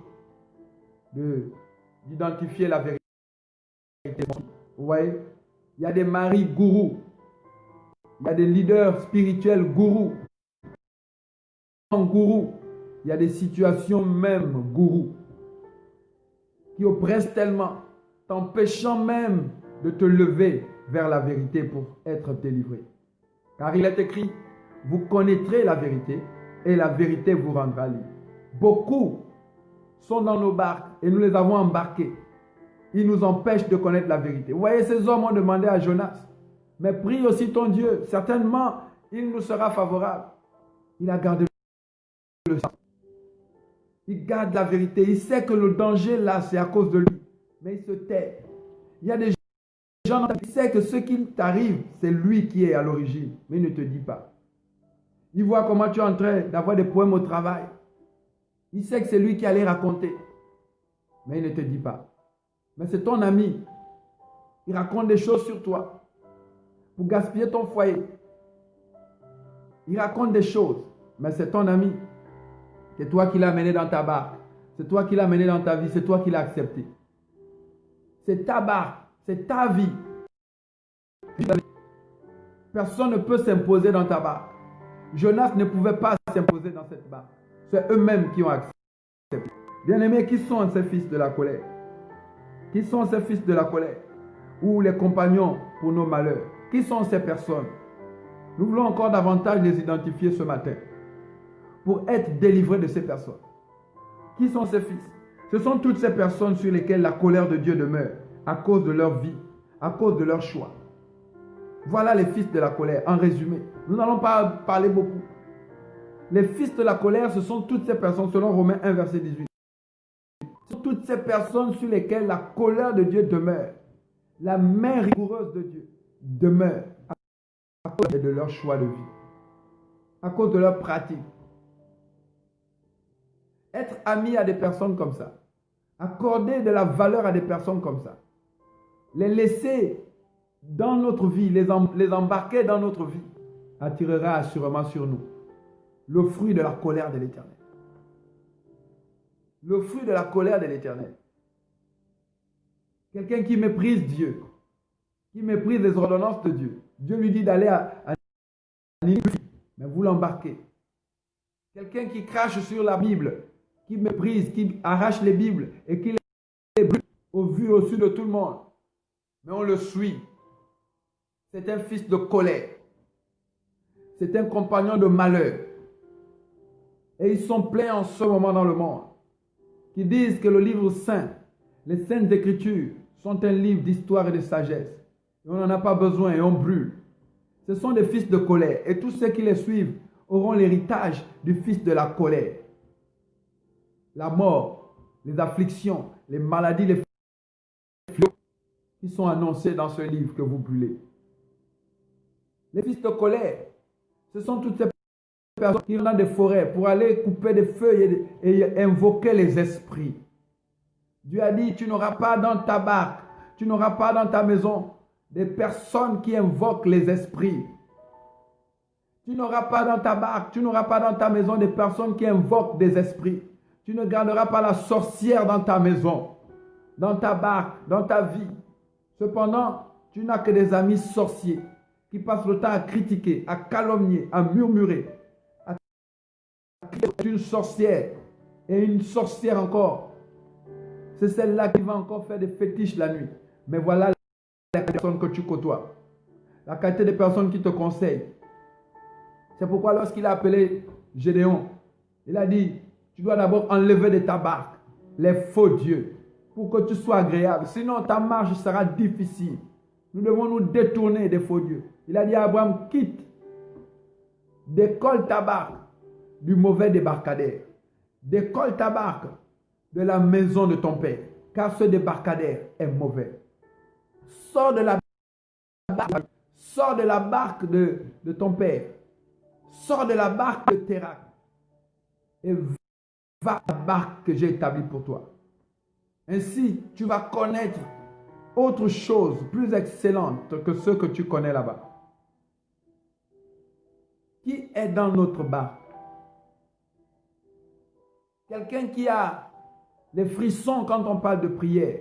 d'identifier la vérité. Vous voyez, il y a des maris gourous, il y a des leaders spirituels gourous, il y a des situations même gourous qui oppressent tellement, t'empêchant même de te lever vers la vérité pour être délivré. Car il est écrit, vous connaîtrez la vérité et la vérité vous rendra libre. Beaucoup sont dans nos barques et nous les avons embarqués. Ils nous empêchent de connaître la vérité. Vous voyez, ces hommes ont demandé à Jonas, mais prie aussi ton Dieu, certainement il nous sera favorable. Il a gardé le sang. Il garde la vérité. Il sait que le danger là, c'est à cause de lui. Mais il se tait. Il y a des gens qui savent que ce qui t'arrive, c'est lui qui est à l'origine. Mais il ne te dit pas. Il voit comment tu es en train d'avoir des problèmes au travail. Il sait que c'est lui qui allait raconter. Mais il ne te dit pas. Mais c'est ton ami. Il raconte des choses sur toi pour gaspiller ton foyer. Il raconte des choses, mais c'est ton ami. C'est toi qui l'as mené dans ta barque. C'est toi qui l'as mené dans ta vie. C'est toi qui l'as accepté. C'est ta barque. C'est ta vie. Personne ne peut s'imposer dans ta barque. Jonas ne pouvait pas s'imposer dans cette barque. C'est eux-mêmes qui ont accepté. Bien-aimés, qui sont ces fils de la colère? Qui sont ces fils de la colère? Ou les compagnons pour nos malheurs? Qui sont ces personnes? Nous voulons encore davantage les identifier ce matin pour être délivrés de ces personnes. Qui sont ces fils? Ce sont toutes ces personnes sur lesquelles la colère de Dieu demeure à cause de leur vie, à cause de leur choix. Voilà les fils de la colère, en résumé. Nous n'allons pas parler beaucoup. Les fils de la colère, ce sont toutes ces personnes, selon Romains 1, verset 18. Ce sont toutes ces personnes sur lesquelles la colère de Dieu demeure. La main rigoureuse de Dieu demeure à cause de leur choix de vie, à cause de leur pratique. Être ami à des personnes comme ça, accorder de la valeur à des personnes comme ça, les laisser dans notre vie, les embarquer dans notre vie, attirera assurément sur nous le fruit de la colère de l'Éternel. Le fruit de la colère de l'Éternel. Quelqu'un qui méprise Dieu, qui méprise les ordonnances de Dieu. Dieu lui dit d'aller à Ninive, mais vous l'embarquez. Quelqu'un qui crache sur la Bible, qui méprise, qui arrache les Bibles et qui les brûle au vu au su de tout le monde. Mais on le suit. C'est un fils de colère. C'est un compagnon de malheur. Et ils sont pleins en ce moment dans le monde, qui disent que le livre saint, les saintes écritures, sont un livre d'histoire et de sagesse. Et on n'en a pas besoin et on brûle. Ce sont des fils de colère. Et tous ceux qui les suivent auront l'héritage du fils de la colère. La mort, les afflictions, les maladies, les fléaux qui sont annoncés dans ce livre que vous brûlez. Les fils de colère, ce sont toutes ces personnes qui vont dans des forêts pour aller couper des feuilles et invoquer les esprits. Dieu a dit, tu n'auras pas dans ta barque, tu n'auras pas dans ta maison des personnes qui invoquent les esprits. Tu n'auras pas dans ta barque, tu n'auras pas dans ta maison des personnes qui invoquent des esprits. Tu ne garderas pas la sorcière dans ta maison, dans ta barque, dans ta vie. Cependant, tu n'as que des amis sorciers qui passent le temps à critiquer, à calomnier, à murmurer, à crier une sorcière et une sorcière encore. C'est celle-là qui va encore faire des fétiches la nuit. Mais voilà la personne que tu côtoies, la qualité des personnes qui te conseillent. C'est pourquoi lorsqu'il a appelé Gédéon, il a dit, tu dois d'abord enlever de ta barque les faux dieux pour que tu sois agréable. Sinon, ta marche sera difficile. Nous devons nous détourner des faux dieux. Il a dit à Abraham, quitte, décolle ta barque du mauvais débarcadère. Décolle ta barque de la maison de ton père, car ce débarcadère est mauvais. Sors de la barque de ton père. Sors de la barque de Térak et va à la barque que j'ai établie pour toi. Ainsi, tu vas connaître autre chose plus excellente que ceux que tu connais là-bas? Qui est dans notre barque? Quelqu'un qui a les frissons quand on parle de prière,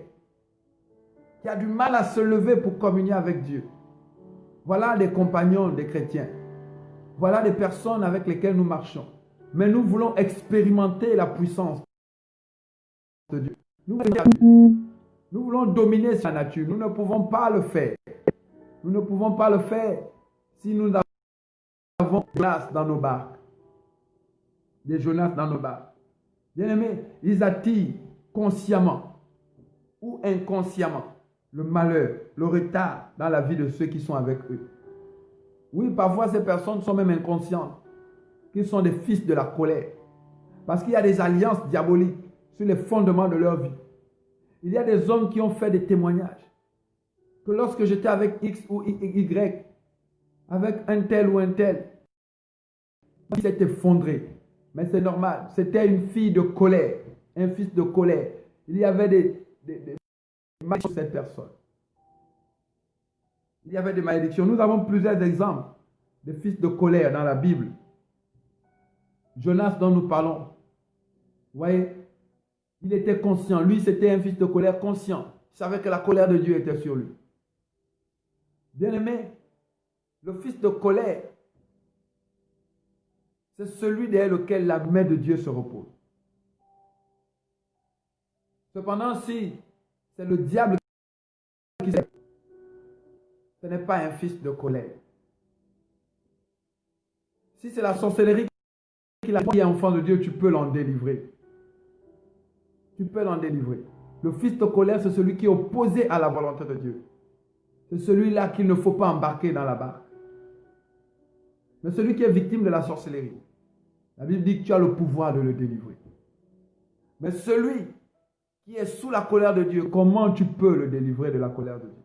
qui a du mal à se lever pour communier avec Dieu. Voilà des compagnons des chrétiens. Voilà des personnes avec lesquelles nous marchons. Mais nous voulons expérimenter la puissance de Dieu. Nous voulons dominer sa nature. Nous ne pouvons pas le faire. Nous ne pouvons pas le faire si nous avons des Jonas dans nos barques. Des Jonas dans nos barques. Bien-aimés, ils attirent consciemment ou inconsciemment le malheur, le retard dans la vie de ceux qui sont avec eux. Oui, parfois ces personnes sont même inconscientes, qu'ils sont des fils de la colère. Parce qu'il y a des alliances diaboliques sur les fondements de leur vie. Il y a des hommes qui ont fait des témoignages que lorsque j'étais avec X ou Y, avec un tel ou un tel, il s'est effondré. Mais c'est normal, c'était une fille de colère, un fils de colère. Il y avait des malédictions sur cette personne. Il y avait des malédictions. Nous avons plusieurs exemples de fils de colère dans la Bible. Jonas dont nous parlons. Vous voyez, il était conscient. Lui, c'était un fils de colère conscient. Il savait que la colère de Dieu était sur lui. Bien-aimé, le fils de colère, c'est celui derrière lequel la main de Dieu se repose. Cependant, si c'est le diable qui sait, ce n'est pas un fils de colère. Si c'est la sorcellerie qui est enfant de Dieu, tu peux l'en délivrer. Tu peux l'en délivrer. Le fils de colère, c'est celui qui est opposé à la volonté de Dieu. C'est celui-là qu'il ne faut pas embarquer dans la barque. Mais celui qui est victime de la sorcellerie, la Bible dit que tu as le pouvoir de le délivrer. Mais celui qui est sous la colère de Dieu, comment tu peux le délivrer de la colère de Dieu?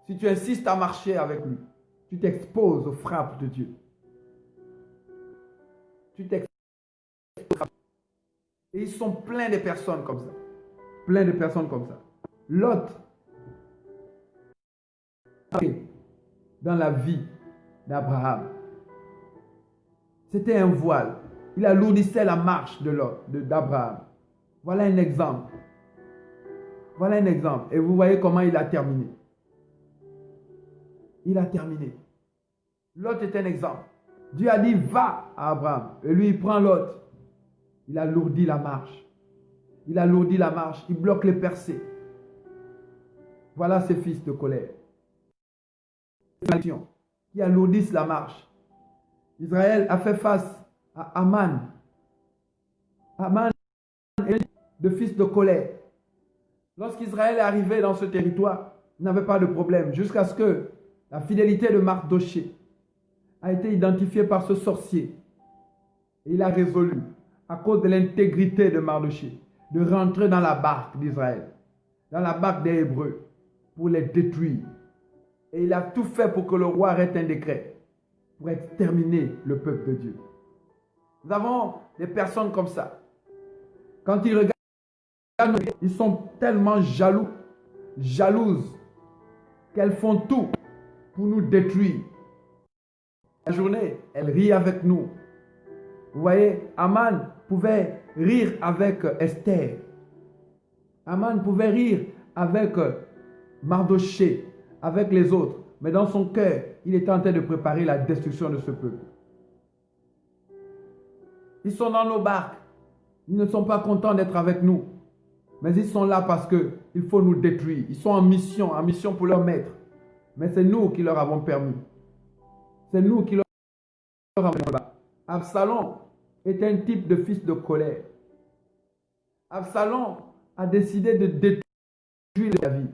Si tu insistes à marcher avec lui, tu t'exposes aux frappes de Dieu. Tu t'exposes. Et ils sont pleins de personnes comme ça. Plein de personnes comme ça. Lot, dans la vie d'Abraham, c'était un voile. Il alourdissait la marche d'Abraham. Voilà un exemple. Voilà un exemple. Et vous voyez comment il a terminé. Il a terminé. Lot est un exemple. Dieu a dit va à Abraham. Et lui, il prend Lot. Il alourdit la marche. Il alourdit la marche. Il bloque les percées. Voilà ces fils de colère. Qui alourdissent la marche. Israël a fait face à Aman. Aman est le fils de colère. Lorsqu'Israël est arrivé dans ce territoire, il n'avait pas de problème. Jusqu'à ce que la fidélité de Mardoché a été identifiée par ce sorcier. Et il a résolu, à cause de l'intégrité de Mardoché, de rentrer dans la barque d'Israël, dans la barque des Hébreux, pour les détruire. Et il a tout fait pour que le roi arrête un décret, pour exterminer le peuple de Dieu. Nous avons des personnes comme ça. Quand ils regardent, ils sont tellement jaloux, jalouses, qu'elles font tout pour nous détruire. La journée, elles rient avec nous. Vous voyez, Aman pouvait rire avec Esther. Aman pouvait rire avec Mardoché, avec les autres. Mais dans son cœur, il était en train de préparer la destruction de ce peuple. Ils sont dans nos barques. Ils ne sont pas contents d'être avec nous. Mais ils sont là parce qu'il faut nous détruire. Ils sont en mission pour leur maître. Mais c'est nous qui leur avons permis. C'est nous qui leur avons permis. Absalom est un type de fils de colère. Absalom a décidé de détruire David.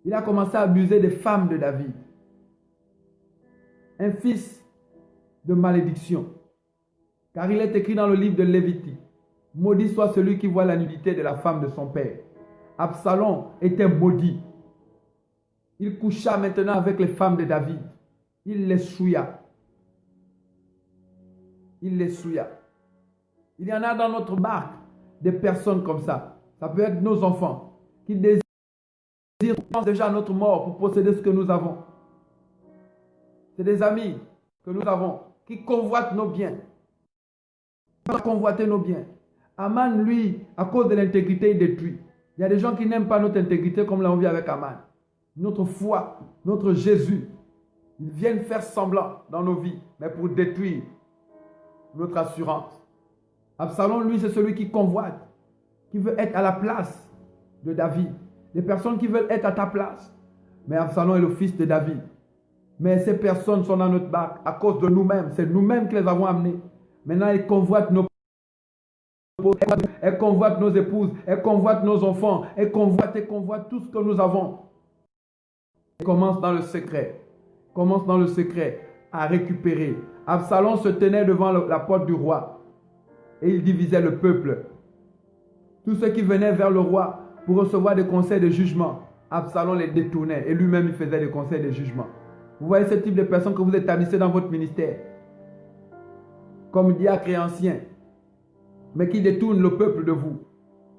Il a commencé à abuser des femmes de David. Un fils de malédiction. Car il est écrit dans le livre de Lévitique: maudit soit celui qui voit la nudité de la femme de son père. Absalom était maudit. Il coucha maintenant avec les femmes de David. Il les souilla. Il les souilla. Il y en a dans notre barque des personnes comme ça. Ça peut être nos enfants qui désirent pensent déjà à notre mort pour posséder ce que nous avons. C'est des amis que nous avons qui convoitent nos biens. Convoiter nos biens. Aman, lui, à cause de l'intégrité, il détruit. Il y a des gens qui n'aiment pas notre intégrité comme l'on vit avec Aman. Notre foi, notre Jésus. Ils viennent faire semblant dans nos vies, mais pour détruire notre assurance. Absalom, lui, c'est celui qui convoite, qui veut être à la place de David. Des personnes qui veulent être à ta place. Mais Absalom est le fils de David. Mais ces personnes sont dans notre barque à cause de nous-mêmes. C'est nous-mêmes qui les avons amenés. Maintenant, ils convoitent nos elles convoitent nos épouses, elles convoitent nos enfants, elles convoitent tout ce que nous avons. Elles commencent dans le secret. Commence dans le secret à récupérer. Absalom se tenait devant la porte du roi et il divisait le peuple. Tous ceux qui venaient vers le roi pour recevoir des conseils de jugement, Absalom les détournait et lui-même il faisait des conseils de jugement. Vous voyez ce type de personnes que vous établissez dans votre ministère, comme diacre et ancien, mais qui détournent le peuple de vous,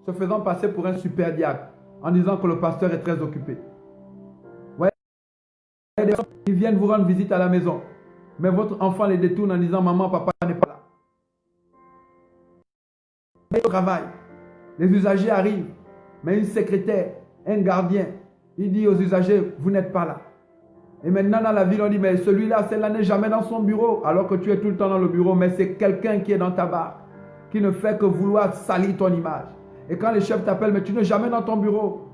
se faisant passer pour un super diacre en disant que le pasteur est très occupé. Des gens qui viennent vous rendre visite à la maison, mais votre enfant les détourne en disant maman, papa n'est pas là. Au travail, les usagers arrivent, mais une secrétaire, un gardien, il dit aux usagers, vous n'êtes pas là. Et maintenant dans la ville, on dit, mais celui-là, celle-là n'est jamais dans son bureau, alors que tu es tout le temps dans le bureau, mais c'est quelqu'un qui est dans ta barque, qui ne fait que vouloir salir ton image. Et quand les chefs t'appellent, mais tu n'es jamais dans ton bureau.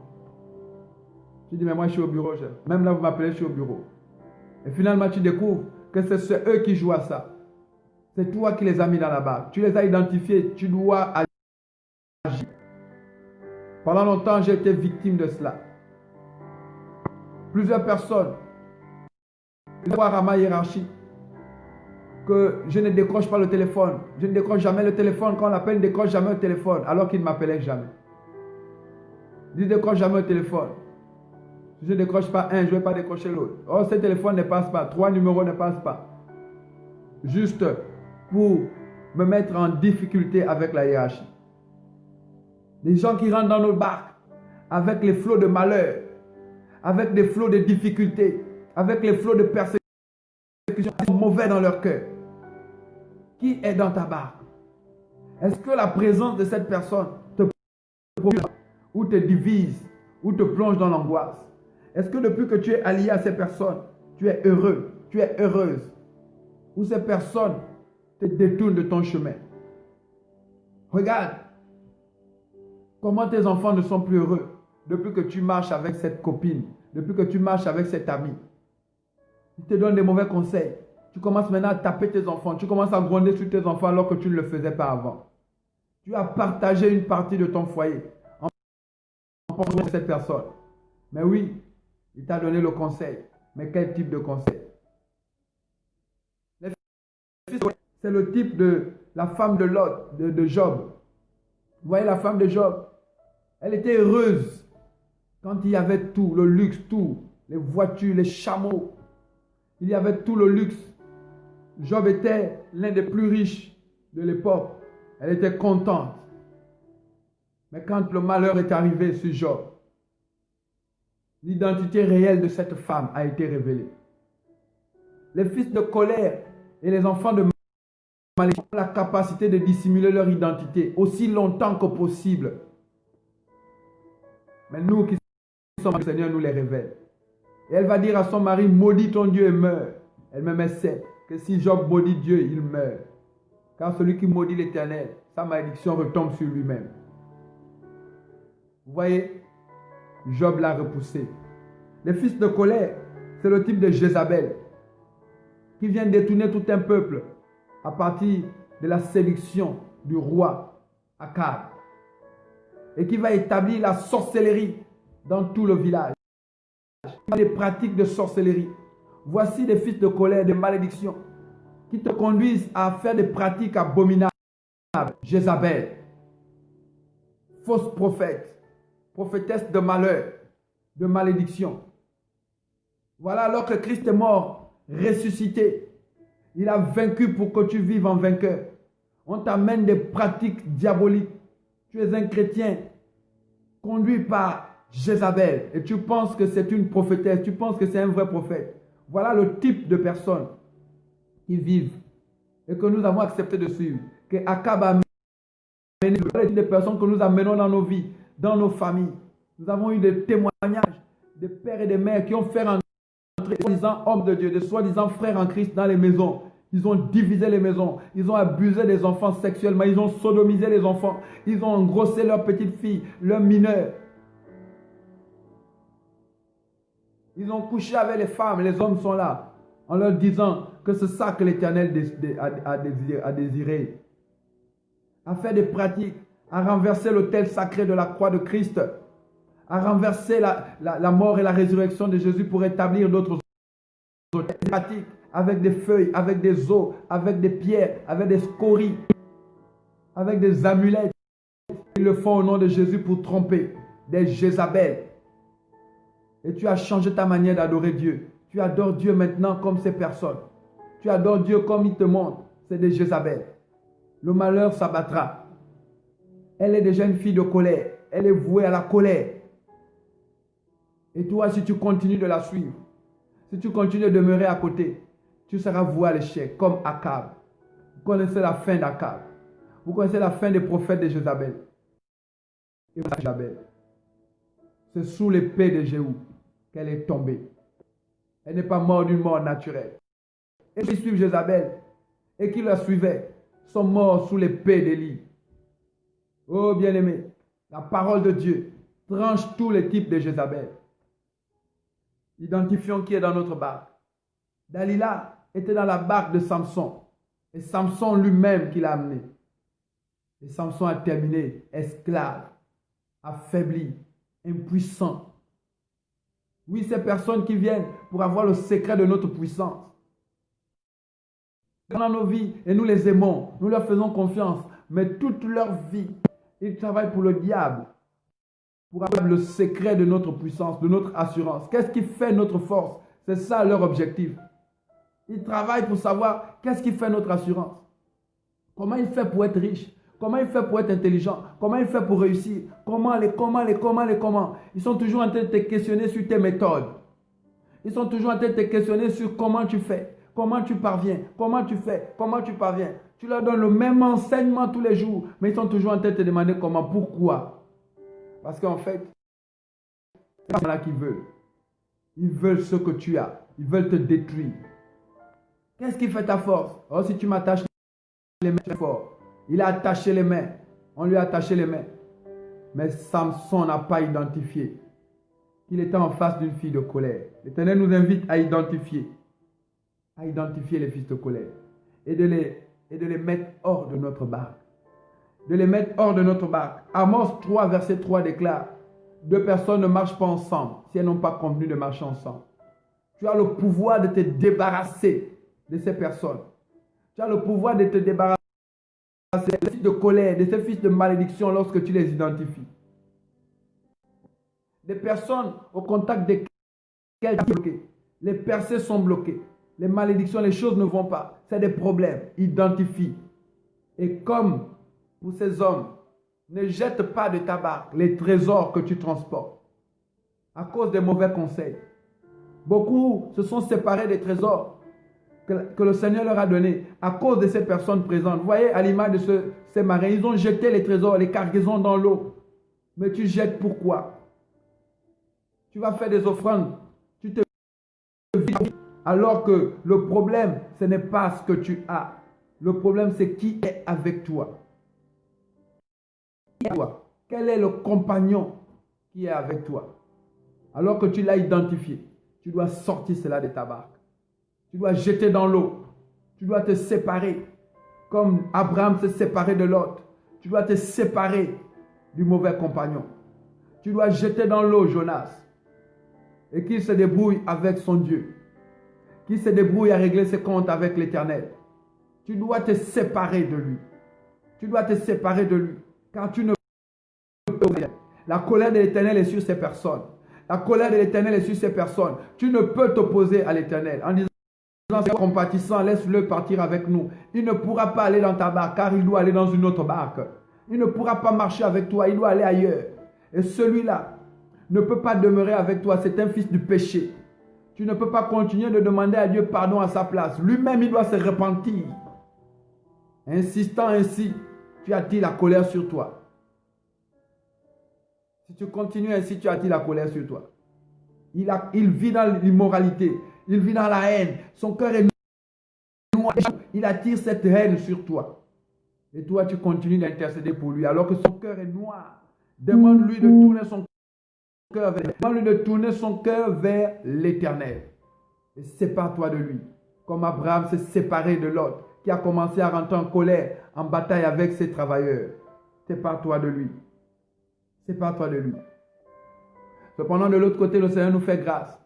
Tu dis, mais moi je suis au bureau, chef. Même là, vous m'appelez, je suis au bureau. Et finalement, tu découvres que c'est eux qui jouent à ça. C'est toi qui les as mis dans la barque. Tu les as identifiés, tu dois agir. Pendant longtemps, j'ai été victime de cela. Plusieurs personnes, voir à ma hiérarchie, que je ne décroche pas le téléphone. Je ne décroche jamais le téléphone. Quand on l'appelle, je ne décroche jamais le téléphone, alors qu'il ne m'appelait jamais. Je ne décroche jamais le téléphone. Si je ne décroche pas un, je ne vais pas décrocher l'autre. Oh, ce téléphone ne passe pas. 3 numéros ne passent pas. Juste pour me mettre en difficulté avec la hiérarchie. Les gens qui rentrent dans nos barques avec les flots de malheur, avec des flots de difficultés, avec les flots de persécution, sont mauvais dans leur cœur. Qui est dans ta barque? Est-ce que la présence de cette personne te procure ou te divise ou te plonge dans l'angoisse? Est-ce que depuis que tu es allié à ces personnes, tu es heureux, tu es heureuse? Ou ces personnes te détournent de ton chemin? Regarde comment tes enfants ne sont plus heureux depuis que tu marches avec cette copine, depuis que tu marches avec cet ami. Ils te donnent des mauvais conseils. Tu commences maintenant à taper tes enfants. Tu commences à gronder sur tes enfants alors que tu ne le faisais pas avant. Tu as partagé une partie de ton foyer en pensant à cette personne. Mais oui, il t'a donné le conseil. Mais quel type de conseil? C'est le type de la femme de Lot, de Job. Vous voyez la femme de Job? Elle était heureuse quand il y avait tout, le luxe, tout. Les voitures, les chameaux. Il y avait tout le luxe. Job était l'un des plus riches de l'époque. Elle était contente. Mais quand le malheur est arrivé sur Job, l'identité réelle de cette femme a été révélée. Les fils de colère et les enfants de malédiction ont la capacité de dissimuler leur identité aussi longtemps que possible. Mais nous qui sommes, le Seigneur nous les révèle. Et elle va dire à son mari, maudis ton Dieu et meurs. Elle-même elle sait que si Job maudit Dieu, il meurt. Car celui qui maudit l'Éternel, sa malédiction retombe sur lui-même. Vous voyez, Job l'a repoussé. Les fils de colère, c'est le type de Jézabel qui vient détourner tout un peuple à partir de la séduction du roi Akab et qui va établir la sorcellerie dans tout le village. Les pratiques de sorcellerie. Voici des fils de colère, de malédiction qui te conduisent à faire des pratiques abominables. Jézabel, fausse prophète, prophétesse de malheur, de malédiction. Voilà, alors que Christ est mort, ressuscité, il a vaincu pour que tu vives en vainqueur. On t'amène des pratiques diaboliques. Tu es un chrétien conduit par Jézabel, et tu penses que c'est une prophétesse, tu penses que c'est un vrai prophète. Voilà le type de personnes qui vivent et que nous avons accepté de suivre. Que Akab a amené des personnes que nous amenons dans nos vies, dans nos familles. Nous avons eu des témoignages des pères et des mères qui ont fait rentrer des soi-disant hommes de Dieu, des soi-disant frères en Christ dans les maisons. Ils ont divisé les maisons. Ils ont abusé des enfants sexuellement. Ils ont sodomisé les enfants. Ils ont engrossé leurs petites filles, leurs mineurs. Ils ont couché avec les femmes. Les hommes sont là en leur disant que c'est ça que l'Éternel a désiré. À faire des pratiques, à renverser l'autel sacré de la croix de Christ, à renverser la mort et la résurrection de Jésus pour établir d'autres pratiques avec des feuilles, avec des os, avec des pierres, avec des scories, avec des amulettes. Ils le font au nom de Jésus pour tromper des Jézabel. Et tu as changé ta manière d'adorer Dieu. Tu adores Dieu maintenant comme ces personnes. Tu adores Dieu comme il te montre. C'est des Jézabel. Le malheur s'abattra. Elle est déjà une fille de colère. Elle est vouée à la colère. Et toi, si tu continues de la suivre, si tu continues de demeurer à côté, tu seras voué à l'échec, comme Akab. Vous connaissez la fin d'Akab. Vous connaissez la fin des prophètes de Jézabel. Et Jézabel. C'est sous l'épée de Jéhu qu'elle est tombée. Elle n'est pas morte d'une mort naturelle. Et ceux qui suivent Jézabel et qui la suivaient sont morts sous l'épée d'Élie. Oh bien-aimé, la parole de Dieu tranche tous les types de Jézabel. Identifions qui est dans notre barque. Dalila était dans la barque de Samson. Et Samson lui-même qui l'a amené. Et Samson a terminé esclave, affaibli, impuissant. Oui, ces personnes qui viennent pour avoir le secret de notre puissance. Dans nos vies, et nous les aimons, nous leur faisons confiance. Mais toute leur vie, ils travaillent pour le diable. Pour avoir le secret de notre puissance, de notre assurance. Qu'est-ce qui fait notre force? C'est ça leur objectif. Ils travaillent pour savoir qu'est-ce qui fait notre assurance. Comment il fait pour être riche? Comment il fait pour être intelligent? Comment il fait pour réussir? Comment? Ils sont toujours en train de te questionner sur tes méthodes. Ils sont toujours en train de te questionner sur comment tu fais, comment tu parviens, comment tu fais, comment tu parviens. Tu leur donnes le même enseignement tous les jours, mais ils sont toujours en train de te demander comment, pourquoi. Parce qu'en fait, c'est ça qu'ils veulent. Ils veulent ce que tu as. Ils veulent te détruire. Qu'est-ce qui fait ta force? Oh, si tu m'attaches les mains fort. Il a attaché les mains. On lui a attaché les mains. Mais Samson n'a pas identifié qu'il était en face d'une fille de colère. L'Éternel nous invite à identifier les fils de colère et de les mettre hors de notre barque. De les mettre hors de notre barque. Amos 3, verset 3 déclare: deux personnes ne marchent pas ensemble si elles n'ont pas convenu de marcher ensemble. Tu as le pouvoir de te débarrasser de ces personnes. Tu as le pouvoir de te débarrasser de ces fils de colère, de ces fils de malédiction lorsque tu les identifies. Des personnes au contact desquelles tu es bloqué. Les percées sont bloquées. Les malédictions, les choses ne vont pas. C'est des problèmes. Identifie. Et comme pour ces hommes, ne jette pas de ta barque les trésors que tu transportes à cause des mauvais conseils. Beaucoup se sont séparés des trésors que le Seigneur leur a donnés à cause de ces personnes présentes. Vous voyez, à l'image de ces marins, ils ont jeté les trésors, les cargaisons dans l'eau. Mais tu jettes pourquoi? Tu vas faire des offrandes. Tu te vides. Alors que le problème, ce n'est pas ce que tu as. Le problème, c'est qui est avec toi. Quel est le compagnon qui est avec toi? Alors que tu l'as identifié, tu dois sortir cela de ta barque. Tu dois jeter dans l'eau. Tu dois te séparer. Comme Abraham s'est séparé de Lot. Tu dois te séparer du mauvais compagnon. Tu dois jeter dans l'eau Jonas. Et qu'il se débrouille avec son Dieu. Qu'il se débrouille à régler ses comptes avec l'Éternel. Tu dois te séparer de lui. Tu dois te séparer de lui. Car tu ne peux pas. La colère de l'Éternel est sur ces personnes. La colère de l'Éternel est sur ces personnes. Tu ne peux t'opposer à l'Éternel en disant: c'est compatissant, laisse-le partir avec nous. Il ne pourra pas aller dans ta barque car il doit aller dans une autre barque. Il ne pourra pas marcher avec toi, il doit aller ailleurs. Et celui-là, ne peut pas demeurer avec toi. C'est un fils du péché. Tu ne peux pas continuer de demander à Dieu pardon à sa place. Lui-même, il doit se repentir. Insistant ainsi, tu attires la colère sur toi. Si tu continues ainsi, tu attires la colère sur toi. Il vit dans l'immoralité. Il vit dans la haine. Son cœur est noir. Il attire cette haine sur toi. Et toi, tu continues d'intercéder pour lui alors que son cœur est noir. Demande-lui de tourner son cœur vers l'Éternel. Et sépare-toi de lui. Comme Abraham s'est séparé de Lot, qui a commencé à rentrer en colère, en bataille avec ses travailleurs. Sépare-toi de lui. Sépare-toi de lui. Cependant, de l'autre côté, le Seigneur nous fait grâce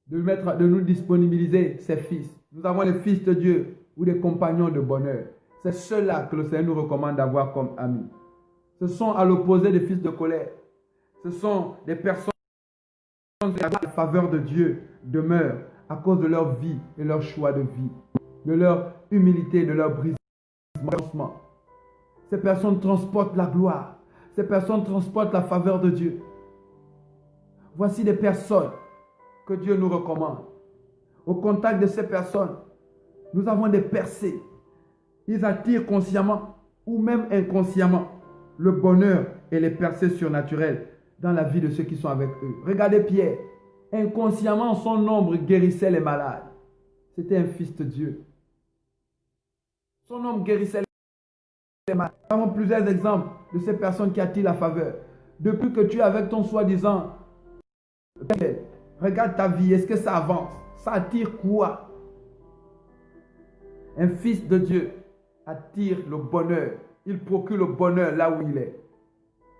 de nous disponibiliser ses fils. Nous avons les fils de Dieu ou des compagnons de bonheur. C'est ceux-là que le Seigneur nous recommande d'avoir comme amis. Ce sont à l'opposé des fils de colère. Ce sont des personnes qui, à la faveur de Dieu, demeurent à cause de leur vie et leur choix de vie, de leur humilité, de leur brisement. Ces personnes transportent la gloire. Ces personnes transportent la faveur de Dieu. Voici des personnes que Dieu nous recommande. Au contact de ces personnes, nous avons des percées. Ils attirent consciemment ou même inconsciemment le bonheur et les percées surnaturelles dans la vie de ceux qui sont avec eux. Regardez Pierre. Inconsciemment, son ombre guérissait les malades. C'était un fils de Dieu. Son ombre guérissait les malades. Nous avons plusieurs exemples de ces personnes qui attirent la faveur. Depuis que tu es avec ton soi-disant, regarde ta vie, est-ce que ça avance? Ça attire quoi? Un fils de Dieu attire le bonheur. Il procure le bonheur là où il est.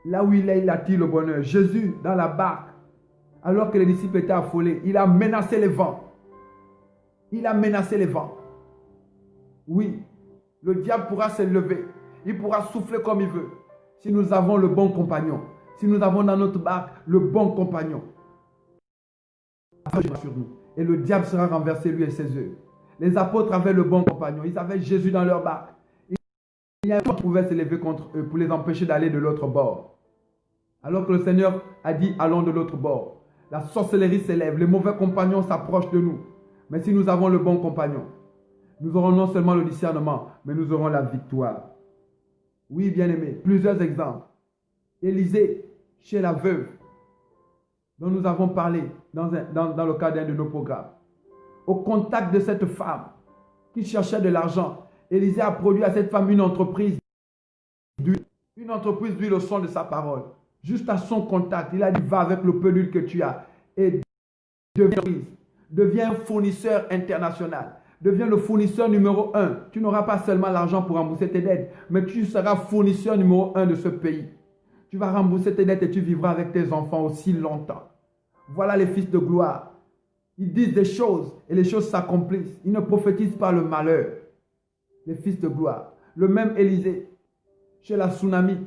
Là où il est, il attire le bonheur. Jésus, dans la barque, alors que les disciples étaient affolés, il a menacé les vents. Il a menacé les vents. Oui, le diable pourra se lever. Il pourra souffler comme il veut. Si nous avons le bon compagnon. Si nous avons dans notre barque le bon compagnon. Sur nous. Et le diable sera renversé, lui et ses œuvres. Les apôtres avaient le bon compagnon. Ils avaient Jésus dans leur barque. Il y a un qui pouvait se lever contre eux pour les empêcher d'aller de l'autre bord. Alors que le Seigneur a dit, allons de l'autre bord. La sorcellerie s'élève, les mauvais compagnons s'approchent de nous. Mais si nous avons le bon compagnon, nous aurons non seulement le discernement, mais nous aurons la victoire. Oui, bien-aimés, plusieurs exemples. Élisée, chez la veuve, dont nous avons parlé dans le cadre d'un de nos programmes. Au contact de cette femme qui cherchait de l'argent, Élisée a produit à cette femme une entreprise d'huile. Une entreprise d'huile au son de sa parole. Juste à son contact, il a dit, va avec le peu d'huile que tu as et deviens un fournisseur international. Deviens le fournisseur numéro 1. Tu n'auras pas seulement l'argent pour rembourser tes dettes, mais tu seras fournisseur numéro 1 de ce pays. Tu vas rembourser tes dettes et tu vivras avec tes enfants aussi longtemps. Voilà les fils de gloire. Ils disent des choses et les choses s'accomplissent. Ils ne prophétisent pas le malheur. Les fils de gloire. Le même Élisée, chez la Tsunamite,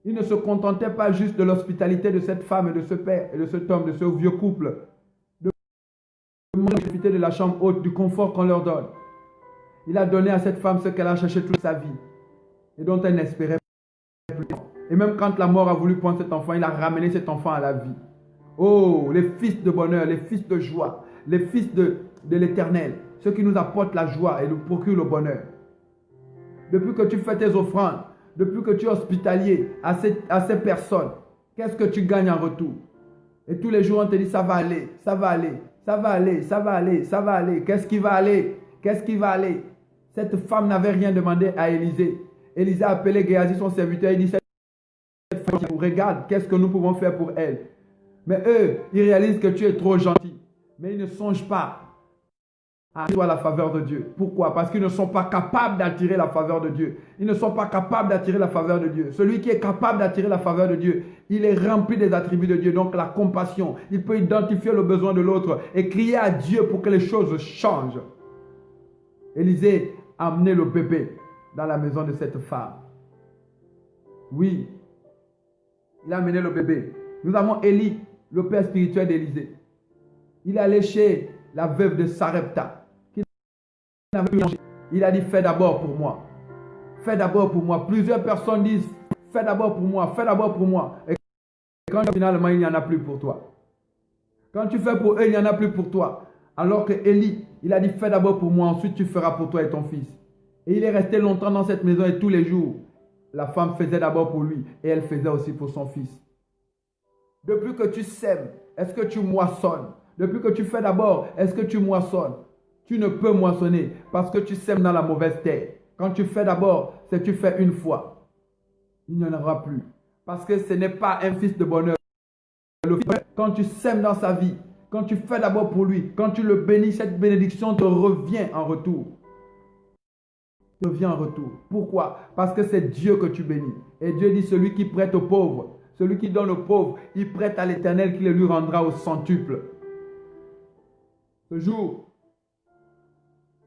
il ne se contentait pas juste de l'hospitalité de cette femme et de ce père et de cet homme, de ce vieux couple, de profiter de la chambre haute, du confort qu'on leur donne. Il a donné à cette femme ce qu'elle a cherché toute sa vie et dont elle n'espérait plus. Et même quand la mort a voulu prendre cet enfant, il a ramené cet enfant à la vie. Oh, les fils de bonheur, les fils de joie, les fils de l'Éternel, ceux qui nous apportent la joie et nous procurent le bonheur. Depuis que tu fais tes offrandes, depuis que tu es hospitalier à ces personnes, qu'est-ce que tu gagnes en retour? Et tous les jours, on te dit, ça va aller, ça va aller, ça va aller, ça va aller, ça va aller. Qu'est-ce qui va aller? Qu'est-ce qui va aller? Cette femme n'avait rien demandé à Élisée. Élisée a appelé Géasi, son serviteur, il dit, cette femme, regarde, qu'est-ce que nous pouvons faire pour elle? Mais eux, ils réalisent que tu es trop gentil. Mais ils ne songent pas à attirer la faveur de Dieu. Pourquoi? Parce qu'ils ne sont pas capables d'attirer la faveur de Dieu. Ils ne sont pas capables d'attirer la faveur de Dieu. Celui qui est capable d'attirer la faveur de Dieu, il est rempli des attributs de Dieu. Donc la compassion, il peut identifier le besoin de l'autre et crier à Dieu pour que les choses changent. Élisée a amené le bébé dans la maison de cette femme. Oui, il a amené le bébé. Nous avons Élie, le père spirituel d'Élisée. Il est allé chez la veuve de Sarepta. Il a dit, fais d'abord pour moi. Fais d'abord pour moi. Plusieurs personnes disent, fais d'abord pour moi, fais d'abord pour moi. Et quand finalement il n'y en a plus pour toi. Quand tu fais pour eux, il n'y en a plus pour toi. Alors que Élie, il a dit fais d'abord pour moi, ensuite tu feras pour toi et ton fils. Et il est resté longtemps dans cette maison et tous les jours, la femme faisait d'abord pour lui et elle faisait aussi pour son fils. Depuis que tu sèmes, est-ce que tu moissonnes? Depuis que tu fais d'abord, est-ce que tu moissonnes? Tu ne peux moissonner parce que tu sèmes dans la mauvaise terre. Quand tu fais d'abord, c'est que tu fais une fois. Il n'y en aura plus. Parce que ce n'est pas un fils de bonheur. Quand tu sèmes dans sa vie, quand tu fais d'abord pour lui, quand tu le bénis, cette bénédiction te revient en retour. Te revient en retour. Pourquoi? Parce que c'est Dieu que tu bénis. Et Dieu dit, celui qui prête aux pauvres, celui qui donne aux pauvres, il prête à l'Éternel qui le lui rendra au centuple. Ce jour,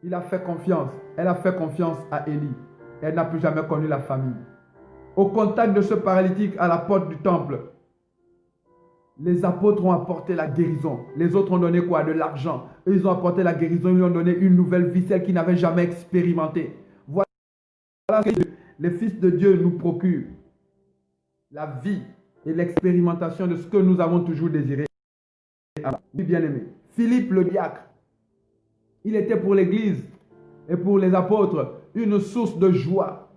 il a fait confiance. Elle a fait confiance à Élie. Elle n'a plus jamais connu la famille. Au contact de ce paralytique à la porte du temple, les apôtres ont apporté la guérison. Les autres ont donné quoi? De l'argent. Eux, ils ont apporté la guérison. Ils lui ont donné une nouvelle vie, celle qu'ils n'avaient jamais expérimentée. Voilà ce que les fils de Dieu nous procurent. La vie et l'expérimentation de ce que nous avons toujours désiré. Oui, bien-aimé. Philippe le diacre, il était pour l'Église et pour les apôtres une source de joie.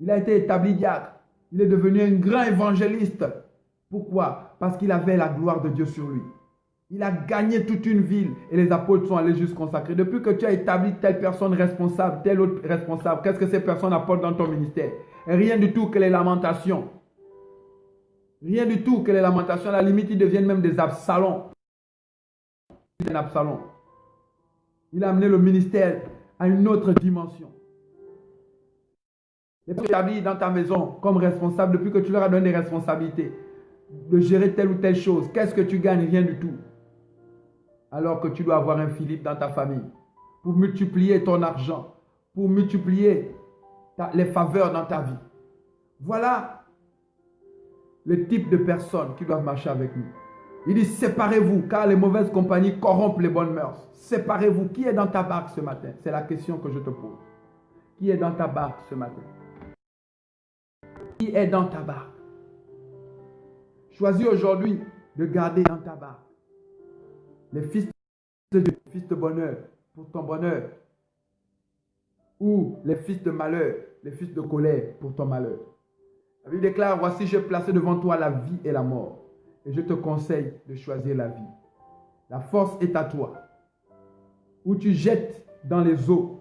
Il a été établi diacre. Il est devenu un grand évangéliste. Pourquoi? Parce qu'il avait la gloire de Dieu sur lui. Il a gagné toute une ville et les apôtres sont allés juste consacrer. Depuis que tu as établi telle personne responsable, telle autre responsable, qu'est-ce que ces personnes apportent dans ton ministère? Rien du tout que les lamentations. Rien du tout que les lamentations. À la limite, ils deviennent même des Absalons. Un Absalom. Il a amené le ministère à une autre dimension. Les personnes établies dans ta maison comme responsable, depuis que tu leur as donné des responsabilités, de gérer telle ou telle chose, qu'est-ce que tu gagnes? Rien du tout. Alors que tu dois avoir un Philippe dans ta famille pour multiplier ton argent, pour multiplier les faveurs dans ta vie. Voilà le type de personnes qui doivent marcher avec nous. Il dit séparez-vous car les mauvaises compagnies corrompent les bonnes mœurs. Séparez-vous. Qui est dans ta barque ce matin? C'est la question que je te pose. Qui est dans ta barque ce matin? Qui est dans ta barque? Choisis aujourd'hui de garder dans ta barque les fils de Dieu, les fils de bonheur pour ton bonheur, ou les fils de malheur, les fils de colère pour ton malheur. La Bible déclare, voici j'ai placé devant toi la vie et la mort, et je te conseille de choisir la vie. La force est à toi, ou tu jettes dans les eaux,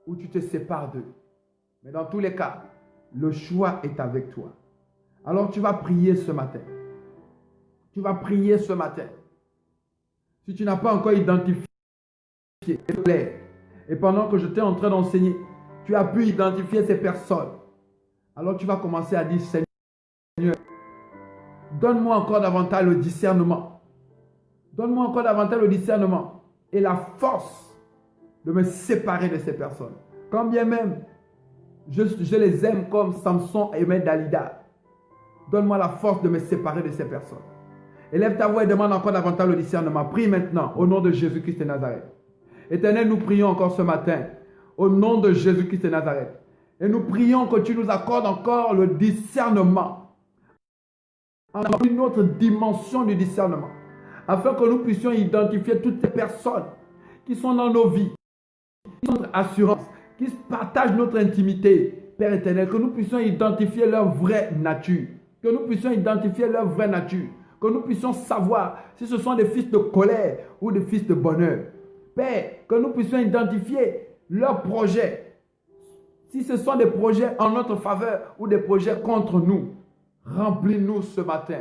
ou tu te sépares d'eux. Mais dans tous les cas, le choix est avec toi. Alors tu vas prier ce matin. Tu vas prier ce matin. Si tu n'as pas encore identifié, et pendant que je t'ai en train d'enseigner, tu as pu identifier ces personnes, alors tu vas commencer à dire, Seigneur, donne-moi encore davantage le discernement. Donne-moi encore davantage le discernement et la force de me séparer de ces personnes. Quand bien même, je les aime comme Samson aimait Dalida. Donne-moi la force de me séparer de ces personnes. Élève ta voix et demande encore davantage le discernement. Prie maintenant au nom de Jésus-Christ de Nazareth. Éternel, nous prions encore ce matin au nom de Jésus-Christ de Nazareth. Et nous prions que tu nous accordes encore le discernement. Une autre dimension du discernement. Afin que nous puissions identifier toutes ces personnes qui sont dans nos vies, qui sont notre assurance, qui partagent notre intimité, Père éternel, que nous puissions identifier leur vraie nature. Que nous puissions identifier leur vraie nature. Que nous puissions savoir si ce sont des fils de colère ou des fils de bonheur. Père, que nous puissions identifier leurs projets. Si ce sont des projets en notre faveur ou des projets contre nous. Remplis-nous ce matin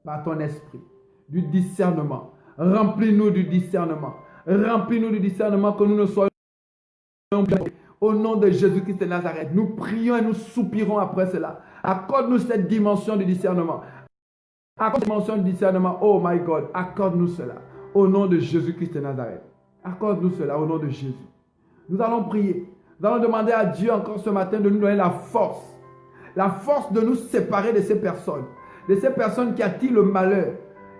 par ton esprit du discernement. Remplis-nous du discernement. Remplis-nous du discernement que nous ne soyons au nom de Jésus-Christ de Nazareth. Nous prions et nous soupirons après cela. Accorde-nous cette dimension du discernement. Accorde-nous cette dimension du discernement. Oh my God, accorde-nous cela au nom de Jésus-Christ de Nazareth. Accorde-nous cela au nom de Jésus. Nous allons prier. Nous allons demander à Dieu encore ce matin de nous donner la force. La force de nous séparer de ces personnes qui attirent le malheur.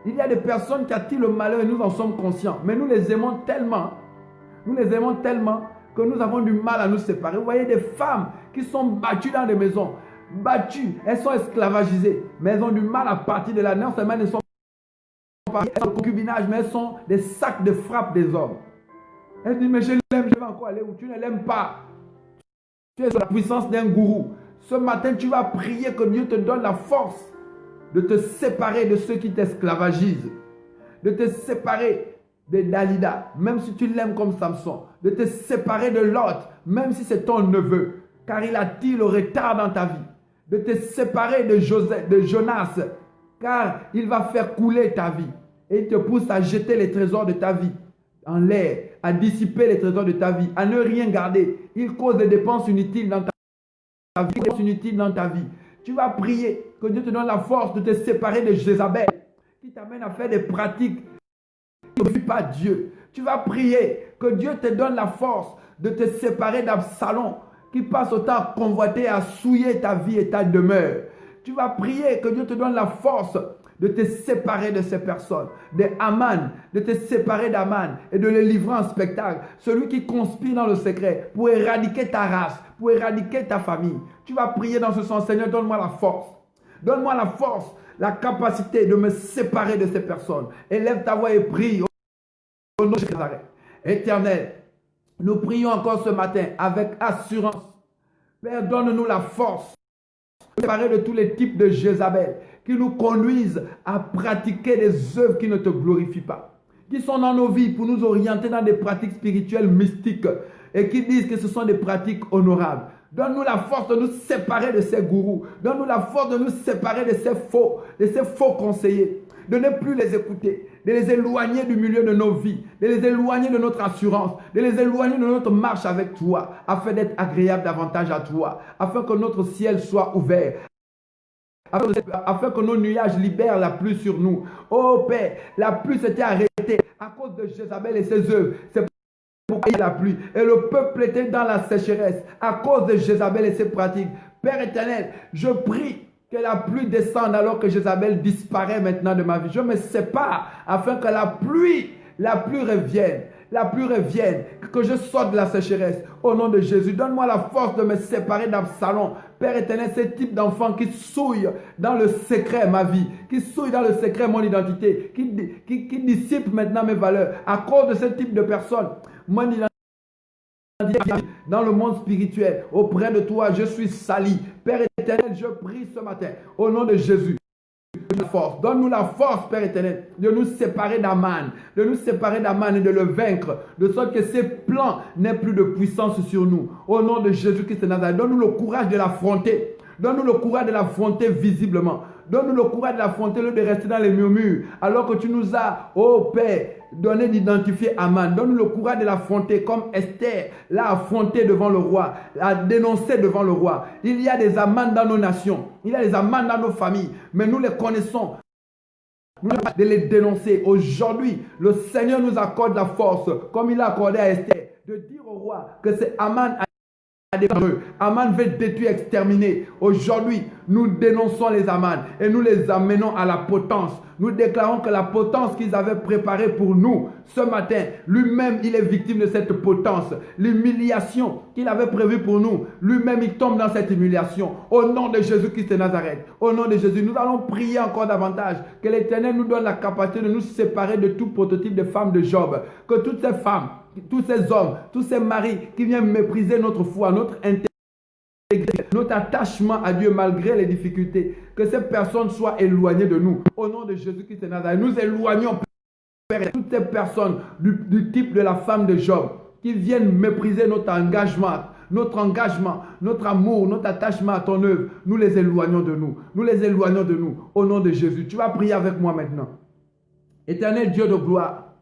Il y a des personnes qui attirent le malheur et nous en sommes conscients. Mais nous les aimons tellement que nous avons du mal à nous séparer. Vous voyez des femmes qui sont battues dans des maisons. battues, elles sont esclavagisées, mais elles ont du mal à partir de là. Non seulement elles ne sont pas en concubinage, mais elles sont des sacs de frappe des hommes. Elle dit, mais je l'aime, je vais encore aller où tu ne l'aimes pas. Tu es sous la puissance d'un gourou. Ce matin, tu vas prier que Dieu te donne la force de te séparer de ceux qui t'esclavagisent, de te séparer de Dalida, même si tu l'aimes comme Samson, de te séparer de Lot, même si c'est ton neveu, car il attire le retard dans ta vie, de te séparer de Jonas, car il va faire couler ta vie et il te pousse à jeter les trésors de ta vie en l'air, à dissiper les trésors de ta vie, à ne rien garder. Il cause des dépenses inutiles dans ta vie. Tu vas prier que Dieu te donne la force de te séparer de Jézabel, qui t'amène à faire des pratiques qui ne glorifient pas Dieu. Tu vas prier que Dieu te donne la force de te séparer d'Absalom, qui passe autant à convoiter, à souiller ta vie et ta demeure. Tu vas prier que Dieu te donne la force de te séparer de ces personnes, de Aman, de te séparer d'Aman et de le livrer en spectacle. Celui qui conspire dans le secret pour éradiquer ta race, pour éradiquer ta famille. Tu vas prier dans ce sens, Seigneur, donne-moi la force. Donne-moi la force, la capacité de me séparer de ces personnes. Élève ta voix et prie au nom de Jésus. Éternel, nous prions encore ce matin avec assurance. Père, donne-nous la force de séparer de tous les types de Jézabel qui nous conduisent à pratiquer des œuvres qui ne te glorifient pas, qui sont dans nos vies pour nous orienter dans des pratiques spirituelles mystiques et qui disent que ce sont des pratiques honorables. Donne-nous la force de nous séparer de ces gourous. Donne-nous la force de nous séparer de ces faux conseillers, de ne plus les écouter, de les éloigner du milieu de nos vies, de les éloigner de notre assurance, de les éloigner de notre marche avec toi, afin d'être agréable davantage à toi, afin que notre ciel soit ouvert, afin que nos nuages libèrent la pluie sur nous. Oh Père, la pluie s'était arrêtée à cause de Jézabel et ses œuvres. C'est pourquoi il y a la pluie. Et le peuple était dans la sécheresse à cause de Jézabel et ses pratiques. Père éternel, je prie que la pluie descende alors que Jézabel disparaît maintenant de ma vie. Je me sépare afin que la pluie revienne. La pluie revienne, que je sorte de la sécheresse. Au nom de Jésus, donne-moi la force de me séparer d'Absalom. Père éternel, ce type d'enfant qui souille dans le secret ma vie, qui souille dans le secret mon identité, qui dissipe maintenant mes valeurs. À cause de ce type de personnes, mon identité dans le monde spirituel, auprès de toi, je suis sali. Père éternel, je prie ce matin, au nom de Jésus. Donne-nous la force, Père éternel, de nous séparer d'Aman, et de le vaincre, de sorte que ses plans n'aient plus de puissance sur nous. Au nom de Jésus-Christ de Nazareth, donne-nous le courage de l'affronter. Donne-nous le courage de l'affronter visiblement. Donne-nous le courage de l'affronter, de rester dans les murmures, alors que tu nous as, ô Père, donné d'identifier Aman. Donne-nous le courage de l'affronter comme Esther l'a affronté devant le roi, l'a dénoncé devant le roi. Il y a des Aman dans nos nations, il y a des Aman dans nos familles, mais nous les connaissons. Nous devons de les dénoncer. Aujourd'hui, le Seigneur nous accorde la force, comme il a accordé à Esther, de dire au roi que c'est Aman Aman veut détruire, exterminer. Aujourd'hui, nous dénonçons les Aman et nous les amenons à la potence. Nous déclarons que la potence qu'ils avaient préparée pour nous ce matin, lui-même, il est victime de cette potence. L'humiliation qu'il avait prévue pour nous, lui-même, il tombe dans cette humiliation. Au nom de Jésus-Christ de Nazareth, au nom de Jésus, nous allons prier encore davantage que l'Éternel nous donne la capacité de nous séparer de tout prototype de femmes de Job. Que toutes ces femmes, tous ces hommes, tous ces maris qui viennent mépriser notre foi, notre intégrité, notre attachement à Dieu malgré les difficultés, que ces personnes soient éloignées de nous. Au nom de Jésus-Christ de Nazareth, nous éloignons, Père, toutes ces personnes du type de la femme de Job qui viennent mépriser notre engagement, notre amour, notre attachement à ton œuvre. Nous les éloignons de nous. Nous les éloignons de nous. Au nom de Jésus. Tu vas prier avec moi maintenant. Éternel Dieu de gloire,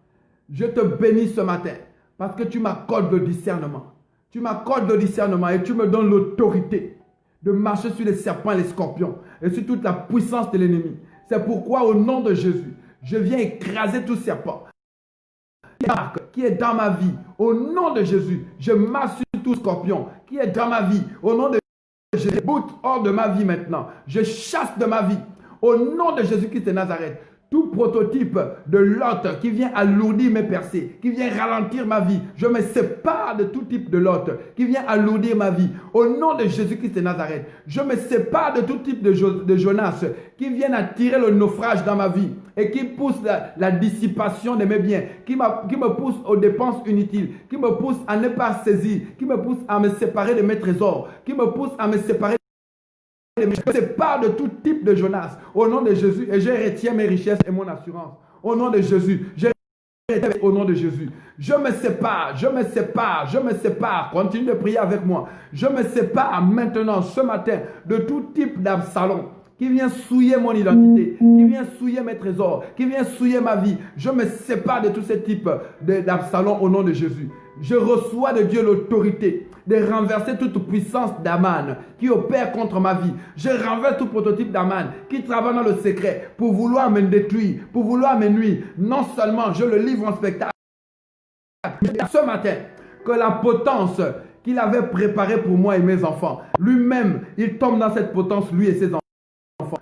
je te bénis ce matin. Parce que tu m'accordes le discernement. Tu m'accordes le discernement et tu me donnes l'autorité de marcher sur les serpents et les scorpions et sur toute la puissance de l'ennemi. C'est pourquoi au nom de Jésus, je viens écraser tout serpent qui est dans ma vie. Au nom de Jésus, je marche sur tout scorpion qui est dans ma vie. Au nom de Jésus, je boute hors de ma vie maintenant. Je chasse de ma vie. Au nom de Jésus-Christ de Nazareth, tout prototype de Lot qui vient alourdir mes percées, qui vient ralentir ma vie. Je me sépare de tout type de Lot qui vient alourdir ma vie. Au nom de Jésus-Christ de Nazareth, je me sépare de tout type de Jonas qui viennent attirer le naufrage dans ma vie et qui pousse la dissipation de mes biens, qui me pousse aux dépenses inutiles, qui me pousse à ne pas saisir, qui me pousse à me séparer de mes trésors, qui me pousse à me séparer. Je me sépare de tout type de Jonas au nom de Jésus et je retiens mes richesses et mon assurance. Au nom de Jésus, au nom de Jésus, je me sépare, je me sépare, je me sépare. Continue de prier avec moi. Je me sépare maintenant, ce matin, de tout type d'Absalom qui vient souiller mon identité, qui vient souiller mes trésors, qui vient souiller ma vie. Je me sépare de tous ces types d'Absalom au nom de Jésus. Je reçois de Dieu l'autorité de renverser toute puissance d'Aman qui opère contre ma vie. Je renverse tout prototype d'Aman qui travaille dans le secret pour vouloir me détruire, pour vouloir me nuire. Non seulement je le livre en spectacle, ce matin, que la potence qu'il avait préparée pour moi et mes enfants, lui-même, il tombe dans cette potence, lui et ses enfants.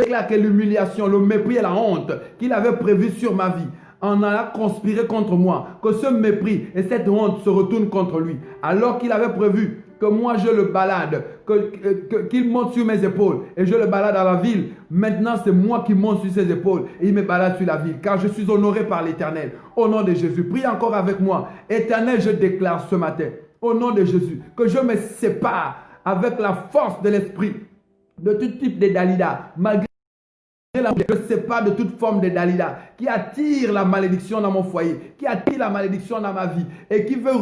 C'est là que l'humiliation, le mépris et la honte qu'il avait prévu sur ma vie en a conspiré contre moi, que ce mépris et cette honte se retournent contre lui, alors qu'il avait prévu que moi je le balade, qu'il monte sur mes épaules et je le balade à la ville. Maintenant c'est moi qui monte sur ses épaules et il me balade sur la ville, car je suis honoré par l'Éternel. Au nom de Jésus, prie encore avec moi. Éternel, je déclare ce matin, au nom de Jésus, que je me sépare avec la force de l'esprit de tout type de Dalida, malgré je ne sais pas de toute forme de Dalida qui attire la malédiction dans mon foyer, qui attire la malédiction dans ma vie et qui veut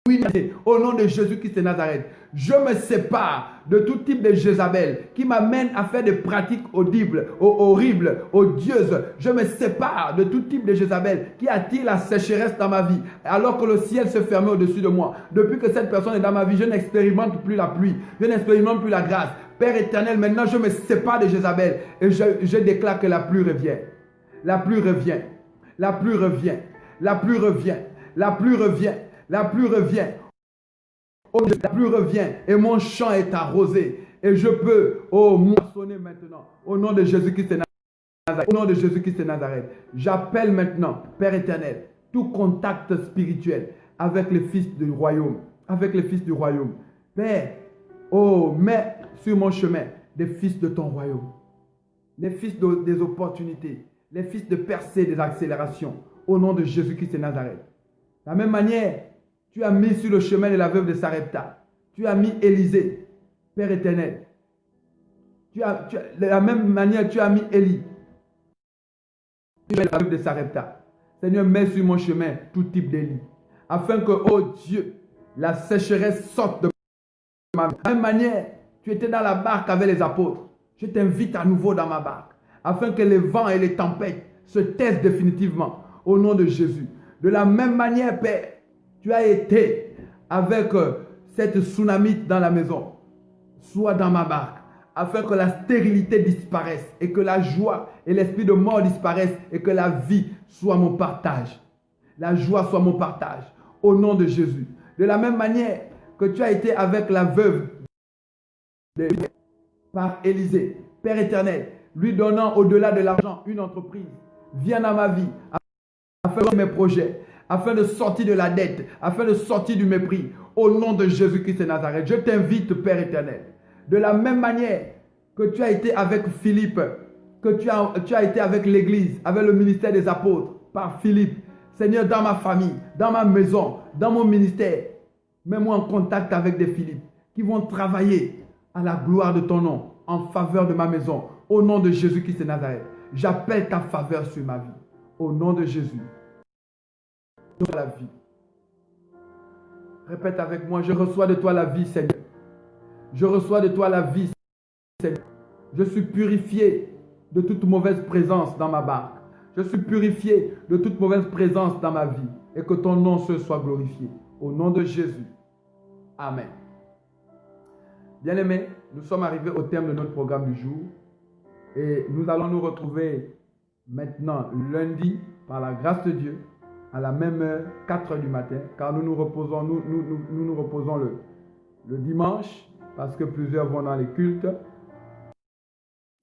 ruiner au nom de Jésus-Christ de Nazareth. Je me sépare de tout type de Jézabel qui m'amène à faire des pratiques audibles, horribles, odieuses. Je me sépare de tout type de Jézabel qui attire la sécheresse dans ma vie alors que le ciel se ferme au-dessus de moi. Depuis que cette personne est dans ma vie, je n'expérimente plus la pluie, je n'expérimente plus la grâce. Père éternel, maintenant je me sépare de Jézabel et je déclare que la pluie revient. La pluie revient. La pluie revient. La pluie revient. La pluie revient. La pluie revient. Oh, la pluie revient et mon champ est arrosé et je peux moissonner maintenant au nom de Jésus-Christ de Nazareth. Au nom de Jésus-Christ de Nazareth, j'appelle maintenant, Père éternel, tout contact spirituel avec les fils du royaume. Avec les fils du royaume. Père, mets sur mon chemin des fils de ton royaume. Les fils des opportunités. Les fils de percée, des accélérations. Au nom de Jésus-Christ de Nazareth. De la même manière, tu as mis sur le chemin de la veuve de Sarepta. Tu as mis Élisée, Père éternel. De la même manière, tu as mis Élie. Tu as mis la veuve de Sarepta. Seigneur, mets sur mon chemin tout type d'Élie. Afin que, oh Dieu, la sécheresse sorte de ma vie. De la même manière, tu étais dans la barque avec les apôtres. Je t'invite à nouveau dans ma barque. Afin que les vents et les tempêtes se taisent définitivement. Au nom de Jésus. De la même manière, Père, tu as été avec cette tsunamite dans la maison. Sois dans ma barque. Afin que la stérilité disparaisse. Et que la joie et l'esprit de mort disparaissent. Et que la vie soit mon partage. La joie soit mon partage. Au nom de Jésus. De la même manière que tu as été avec la veuve par Élisée. Père éternel, lui donnant au-delà de l'argent une entreprise. Viens dans ma vie. Afin de mes projets. Afin de sortir de la dette, afin de sortir du mépris, au nom de Jésus-Christ de Nazareth. Je t'invite, Père éternel, de la même manière que tu as été avec Philippe, que tu as été avec l'Église, avec le ministère des apôtres, par Philippe. Seigneur, dans ma famille, dans ma maison, dans mon ministère, mets-moi en contact avec des Philippe qui vont travailler à la gloire de ton nom, en faveur de ma maison, au nom de Jésus-Christ de Nazareth. J'appelle ta faveur sur ma vie, au nom de Jésus. La vie. Répète avec moi, je reçois de toi la vie, Seigneur. Je reçois de toi la vie, Seigneur. Je suis purifié de toute mauvaise présence dans ma barque. Je suis purifié de toute mauvaise présence dans ma vie. Et que ton nom se soit glorifié. Au nom de Jésus. Amen. Bien-aimés, nous sommes arrivés au terme de notre programme du jour. Et nous allons nous retrouver maintenant lundi, par la grâce de Dieu, à la même heure, 4 heures du matin, car nous nous reposons, nous reposons le dimanche, parce que plusieurs vont dans les cultes.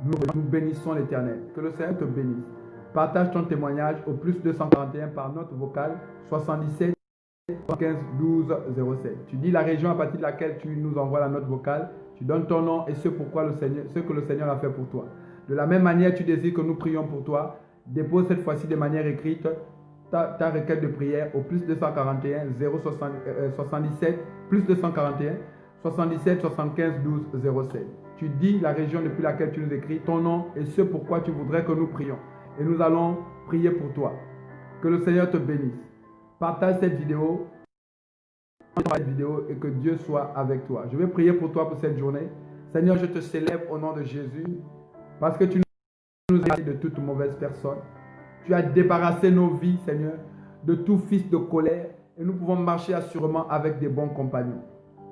Nous bénissons l'Éternel. Que le Seigneur te bénisse. Partage ton témoignage au plus 241 par note vocale 77 15 12 07. Tu dis la région à partir de laquelle tu nous envoies la note vocale. Tu donnes ton nom et ce que le Seigneur a fait pour toi. De la même manière, tu désires que nous prions pour toi. Dépose cette fois-ci de manière écrite ta requête de prière au plus 241 077 plus 241 77 75 12 07. Tu dis la région depuis laquelle tu nous écris, ton nom et ce pourquoi tu voudrais que nous prions. Et nous allons prier pour toi. Que le Seigneur te bénisse. Partage cette vidéo et que Dieu soit avec toi. Je vais prier pour toi pour cette journée. Seigneur, je te célèbre au nom de Jésus parce que tu nous as de toute mauvaise personne. Tu as débarrassé nos vies, Seigneur, de tout fils de colère et nous pouvons marcher assurément avec des bons compagnons.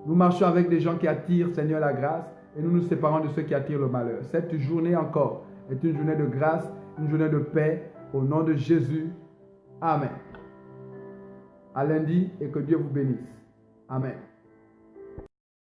Nous marchons avec des gens qui attirent, Seigneur, la grâce et nous nous séparons de ceux qui attirent le malheur. Cette journée encore est une journée de grâce, une journée de paix au nom de Jésus. Amen. À lundi et que Dieu vous bénisse. Amen.